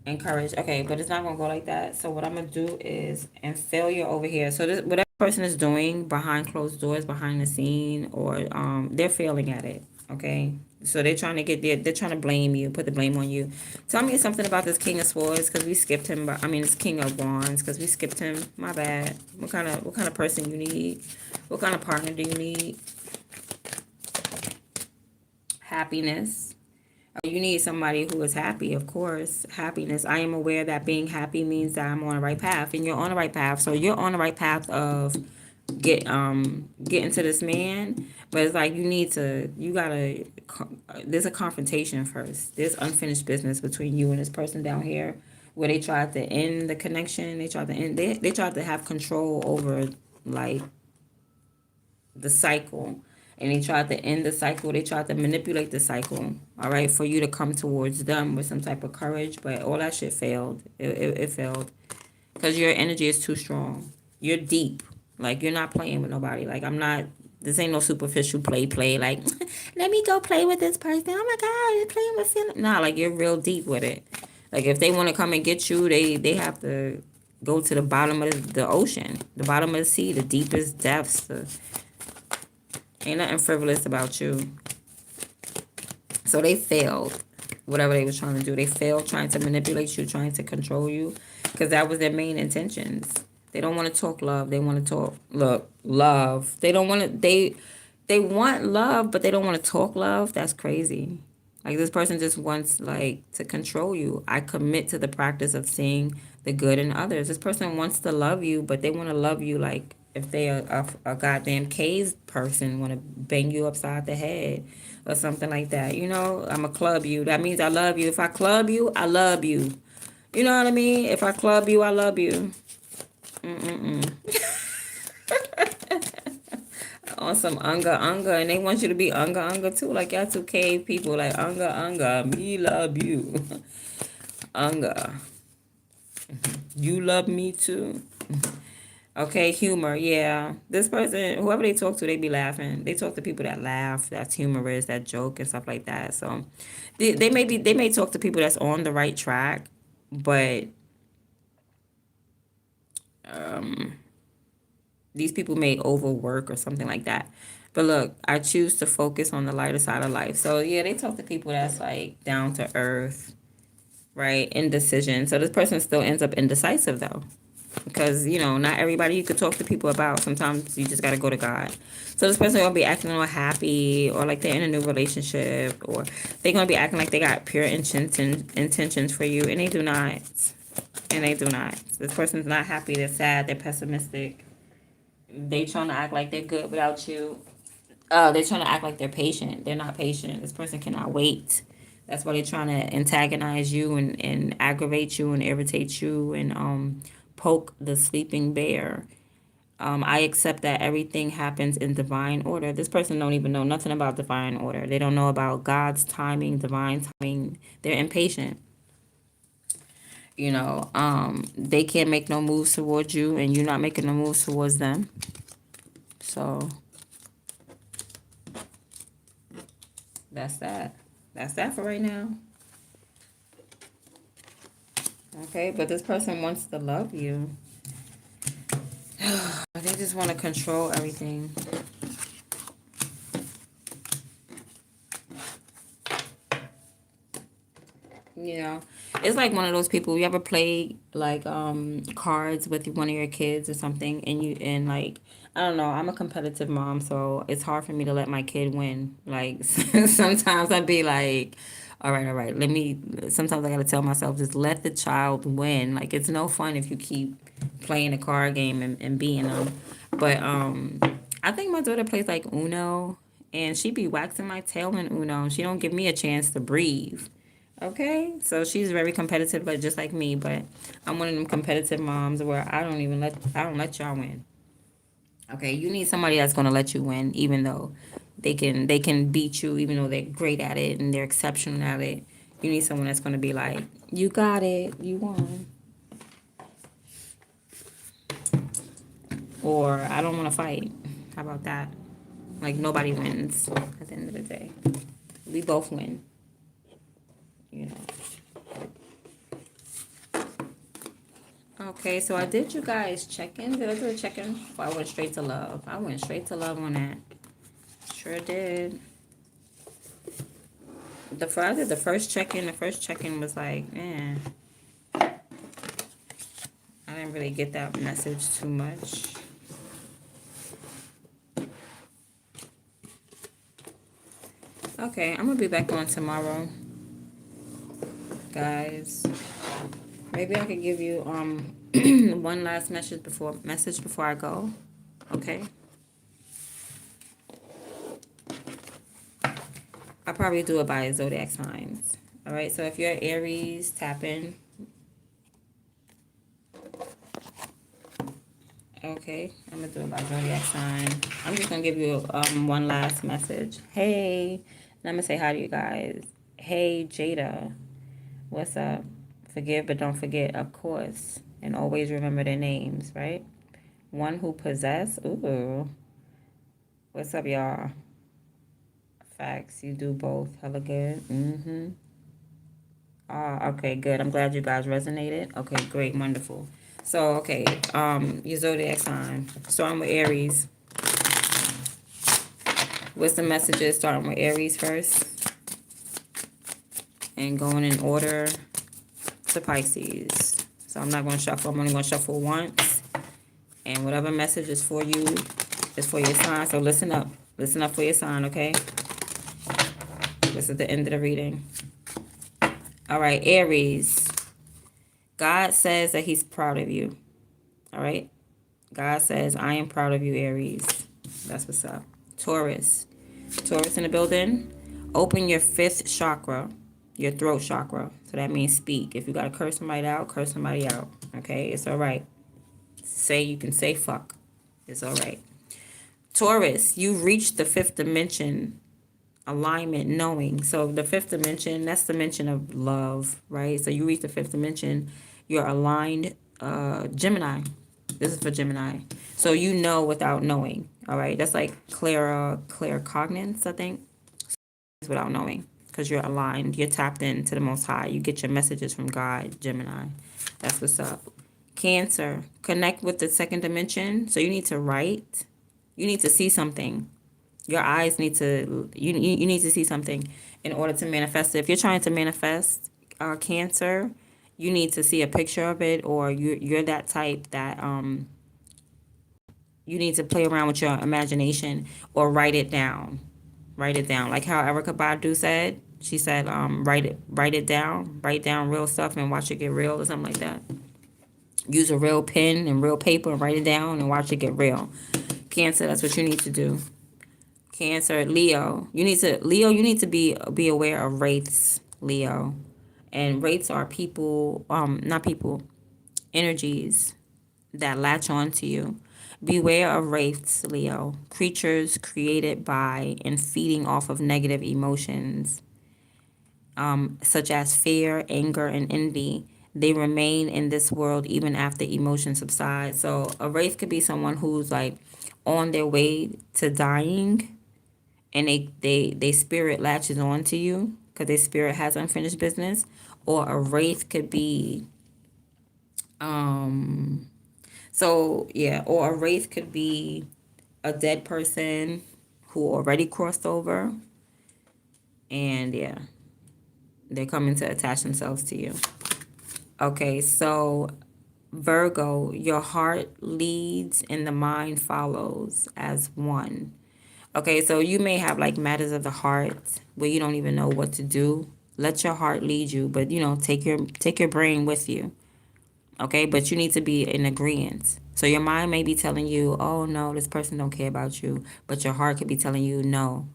Encourage. Okay, but it's not gonna go like that. So what I'm gonna do is, and failure over here. So this whatever person is doing behind closed doors, behind the scene, or they're failing at it. Okay, so they're trying to they're trying to blame you, put the blame on you. Tell me something about this King of Swords because we skipped him. But I mean, it's King of Wands because we skipped him. My bad. What kind of person you need? What kind of partner do you need? Happiness. You need somebody who is happy, of course. Happiness. I am aware that being happy means that I'm on the right path, and you're on the right path. So you're on the right path of get into this man, but it's like you gotta there's a confrontation first. There's unfinished business between you and this person down here, where they tried to end the connection. They tried to have control over, like, the cycle, and they tried to end the cycle. They tried to manipulate the cycle, all right, for you to come towards them with some type of courage, but all that shit failed. It failed because your energy is too strong. You're deep. Like, you're not playing with nobody. Like, I'm not. This ain't no superficial play. Like, let me go play with this person. Oh my God, you're playing with feelings. Nah, like, you're real deep with it. Like, if they want to come and get you, they have to go to the bottom of the ocean, the bottom of the sea, the deepest depths. Ain't nothing frivolous about you. So they failed. Whatever they was trying to do, they failed trying to manipulate you, trying to control you, because that was their main intentions. They don't want to talk love. They want to talk love. They don't want to. They want love, but they don't want to talk love. That's crazy. Like, this person just wants, like, to control you. I commit to the practice of seeing the good in others. This person wants to love you, but they want to love you like if they are a goddamn cave person, want to bang you upside the head or something like that. I'm a club you. That means I love you. If I club you, I love you. You know what I mean? If I club you, I love you. On some unga, and they want you to be unga too. Like, y'all two cave people, like, unga, me love you. Unga, you love me too. Okay, humor, yeah. This person, whoever they talk to, they be laughing. They talk to people that laugh, that's humorous, that joke and stuff like that. So they may talk to people that's on the right track, but these people may overwork or something like that. But look, I choose to focus on the lighter side of life. So yeah, they talk to people that's, like, down to earth, right? Indecision. So this person still ends up indecisive though. Because, not everybody you could talk to people about. Sometimes you just got to go to God. So this person will be acting all happy, or like they're in a new relationship, or they're going to be acting like they got pure intentions for you, and they do not. And they do not. This person's not happy. They're sad. They're pessimistic. They trying to act like they're good without you. They're trying to act like they're patient. They're not patient. This person cannot wait. That's why they're trying to antagonize you and aggravate you and irritate you and poke the sleeping bear. I accept that everything happens in divine order. This person don't even know nothing about divine order. They don't know about God's timing, divine timing. They're impatient. They can't make no moves towards you, and you're not making no moves towards them. So that's that. That's that for right now. Okay, but this person wants to love you. They just want to control everything. It's like one of those people. You ever play, like, cards with one of your kids or something, and like, I don't know. I'm a competitive mom, so it's hard for me to let my kid win. Like, sometimes I'd be like, all right. Let me. Sometimes I gotta tell myself, just let the child win. Like, it's no fun if you keep playing a card game and beating them. But I think my daughter plays like Uno, and she be waxing my tail in Uno. She don't give me a chance to breathe. Okay, so she's very competitive, but just like me. But I'm one of them competitive moms where I don't let y'all win. Okay, you need somebody that's gonna let you win, even though they can beat you, even though they're great at it and they're exceptional at it. You need someone that's gonna be like, you got it, you won, or I don't want to fight. How about that? Like, nobody wins at the end of the day. We both win. You know. Okay, so I did you guys check-in. Did I do a check-in? Oh, I went straight to love. I went straight to love on that. Sure did. I did the first check-in. The first check-in was like, man, I didn't really get that message too much. Okay, I'm gonna be back on tomorrow, guys. Maybe I could give you one last message before I go. Okay. I'll probably do it by zodiac signs. All right. So if you're Aries, tap in. Okay, I'm gonna do it by zodiac sign. I'm just gonna give you one last message. Hey, and I'm gonna say hi to you guys. Hey, Jada, what's up? Forgive but don't forget, of course, and always remember their names, right? One who possess. Ooh, what's up, y'all? Facts. You do both. Hella good. Mm-hmm. Ah, okay, good. I'm glad you guys resonated. Okay, great, wonderful. So, okay, your zodiac sign. Starting with Aries. What's the messages? Starting with Aries first and going in order to Pisces. So I'm not going to shuffle. I'm only going to shuffle once. And whatever message is for you is for your sign. So listen up. Listen up for your sign, okay? This is the end of the reading. All right, Aries. God says that he's proud of you. All right? God says, I am proud of you, Aries. That's what's up. Taurus. Taurus in the building. Open your fifth chakra, your throat chakra. So that means speak. If you got to curse somebody out, curse somebody out. Okay? It's all right. You can say fuck. It's all right. Taurus, you reached the fifth dimension, alignment, knowing. So the fifth dimension, that's the dimension of love, right? So you reach the fifth dimension, you're aligned. Gemini. This is for Gemini. So you know without knowing. All right. That's like claircognizance, I think. Without knowing. Because you're aligned. You're tapped into the most high. You get your messages from God, Gemini. That's what's up. Cancer. Connect with the second dimension. So you need to write. You need to see something. Your eyes need to you need to see something in order to manifest it. If you're trying to manifest Cancer, you need to see a picture of it, or you're that type that you need to play around with your imagination or write it down. Write it down. Like how Erykah Badu said. She said, write it down. Write down real stuff and watch it get real or something like that. Use a real pen and real paper and write it down and watch it get real. Cancer, that's what you need to do. Cancer, Leo. You need to be aware of wraiths, Leo. And wraiths are people, not people, energies that latch on to you. Beware of wraiths, Leo. Creatures created by and feeding off of negative emotions, such as fear, anger, and envy. They remain in this world even after emotions subside. So a wraith could be someone who's like on their way to dying, and they spirit latches on to you because their spirit has unfinished business. Or a wraith could be or a wraith could be a dead person who already crossed over, and yeah, they're coming to attach themselves to you. Okay, so Virgo, your heart leads and the mind follows as one. Okay, so you may have like matters of the heart where you don't even know what to do. Let your heart lead you, but take your brain with you. Okay, but you need to be in agreement. So your mind may be telling you, "Oh no, this person don't care about you," but your heart could be telling you, "No,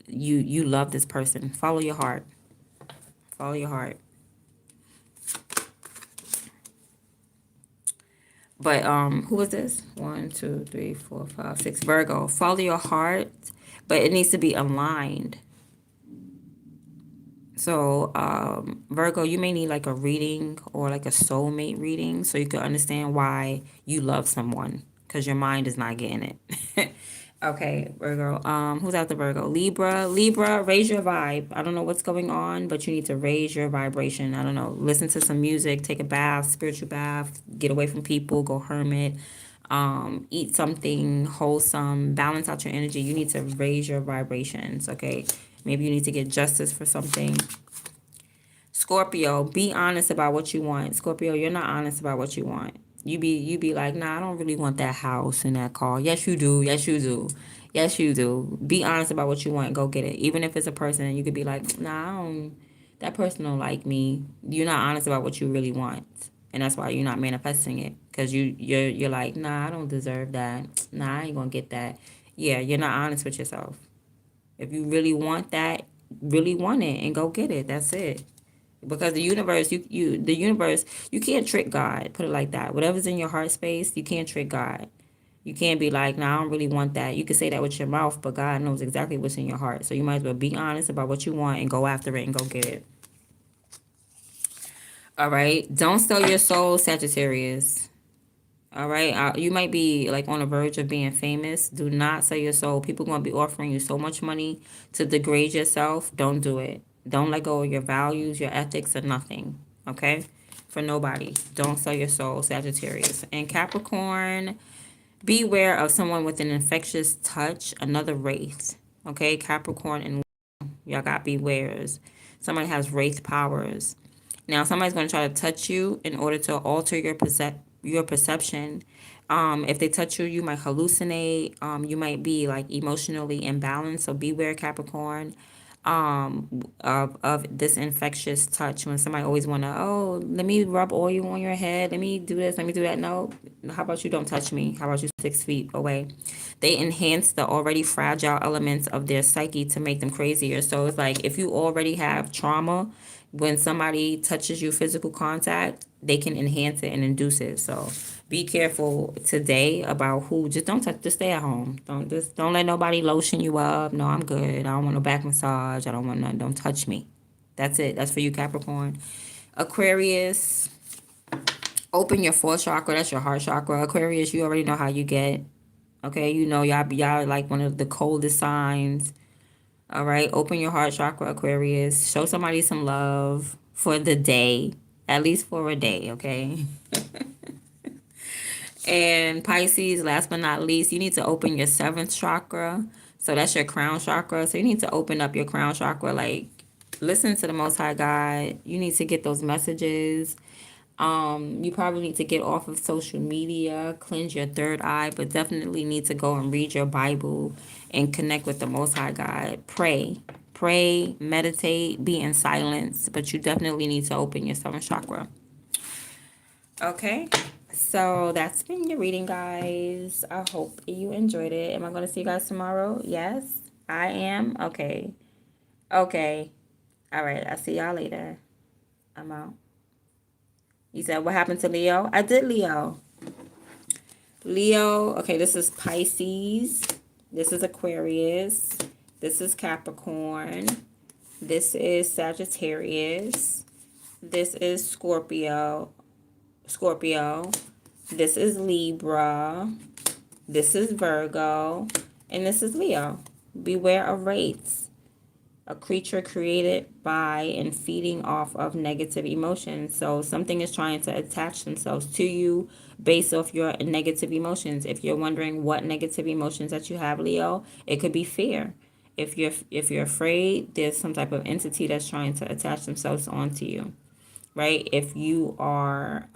you love this person." Follow your heart. Follow your heart. But who is this? 1, 2, 3, 4, 5, 6. Virgo. Follow your heart, but it needs to be aligned. So, Virgo, you may need like a reading or like a soulmate reading so you can understand why you love someone because your mind is not getting it. Okay, Virgo. Who's out the Virgo? Libra. Libra, raise your vibe. I don't know what's going on, but you need to raise your vibration. I don't know. Listen to some music, take a bath, spiritual bath, get away from people, go hermit, eat something wholesome, balance out your energy. You need to raise your vibrations, okay? Maybe you need to get justice for something. Scorpio, be honest about what you want. Scorpio, you're not honest about what you want. You be like, nah, I don't really want that house and that car. Yes, you do. Yes, you do. Yes, you do. Be honest about what you want. Go get it. Even if it's a person, you could be like, nah, that person don't like me. You're not honest about what you really want. And that's why you're not manifesting it. Because you're like, nah, I don't deserve that. Nah, I ain't gonna get that. Yeah, you're not honest with yourself. If you really want that, really want it and go get it. That's it. Because the universe, you can't trick God. Put it like that. Whatever's in your heart space, you can't trick God. You can't be like, nah, I don't really want that. You can say that with your mouth, but God knows exactly what's in your heart. So you might as well be honest about what you want and go after it and go get it. All right. Don't sell your soul, Sagittarius. All right. You might be like on the verge of being famous. Do not sell your soul. People going to be offering you so much money to degrade yourself. Don't do it. Don't let go of your values, your ethics, or nothing. Okay? For nobody. Don't sell your soul, Sagittarius. And Capricorn, beware of someone with an infectious touch, another wraith. Okay? Capricorn and y'all got bewares. Somebody has wraith powers. Now, somebody's going to try to touch you in order to alter your perception. If they touch you, you might hallucinate. You might be like emotionally imbalanced. So beware, Capricorn, of this infectious touch. When somebody always want to, oh, let me rub oil on your head. Let me do this. Let me do that. No, how about you don't touch me? How about you 6 feet away? They enhance the already fragile elements of their psyche to make them crazier. So it's like if you already have trauma, when somebody touches you, physical contact, they can enhance it and induce it. So be careful today about who. Just don't touch. Just stay at home. Don't let nobody lotion you up. No, I'm good. I don't want no back massage. I don't want none. Don't touch me. That's it. That's for you, Capricorn. Aquarius, open your fourth chakra. That's your heart chakra. Aquarius, you already know how you get. Okay, you know y'all like one of the coldest signs. All right, open your heart chakra, Aquarius. Show somebody some love for the day, at least for a day, okay? And Pisces, last but not least, you need to open your seventh chakra. So that's your crown chakra. So you need to open up your crown chakra, like listen to the Most High God. You need to get those messages. You probably need to get off of social media, cleanse your third eye, but definitely need to go and read your Bible and connect with the Most High God. Pray, meditate, be in silence, but you definitely need to open your seventh chakra. Okay, so that's been your reading, guys. I hope you enjoyed it. Am I going to see you guys tomorrow? Yes, I am. Okay. Okay. All right. I'll see y'all later. I'm out. You said, what happened to Leo? I did Leo. Leo, okay, this is Pisces. This is Aquarius. This is Capricorn. This is Sagittarius. This is Scorpio. This is Libra. This is Virgo. And this is Leo. Beware of wraiths. A creature created by and feeding off of negative emotions. So something is trying to attach themselves to you based off your negative emotions. If you're wondering what negative emotions that you have, Leo, it could be fear. If you're afraid, there's some type of entity that's trying to attach themselves onto you, right? If you are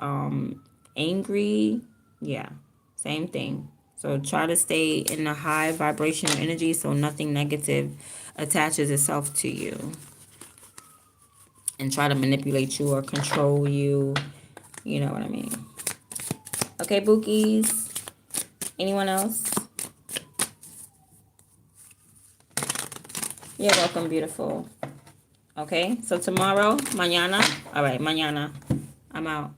angry, yeah, same thing. So try to stay in a high vibrational energy so nothing negative attaches itself to you and try to manipulate you or control you. You know what I mean? Okay, Bookies. Anyone else? You're welcome, beautiful. Okay, so tomorrow, mañana. All right, mañana. I'm out.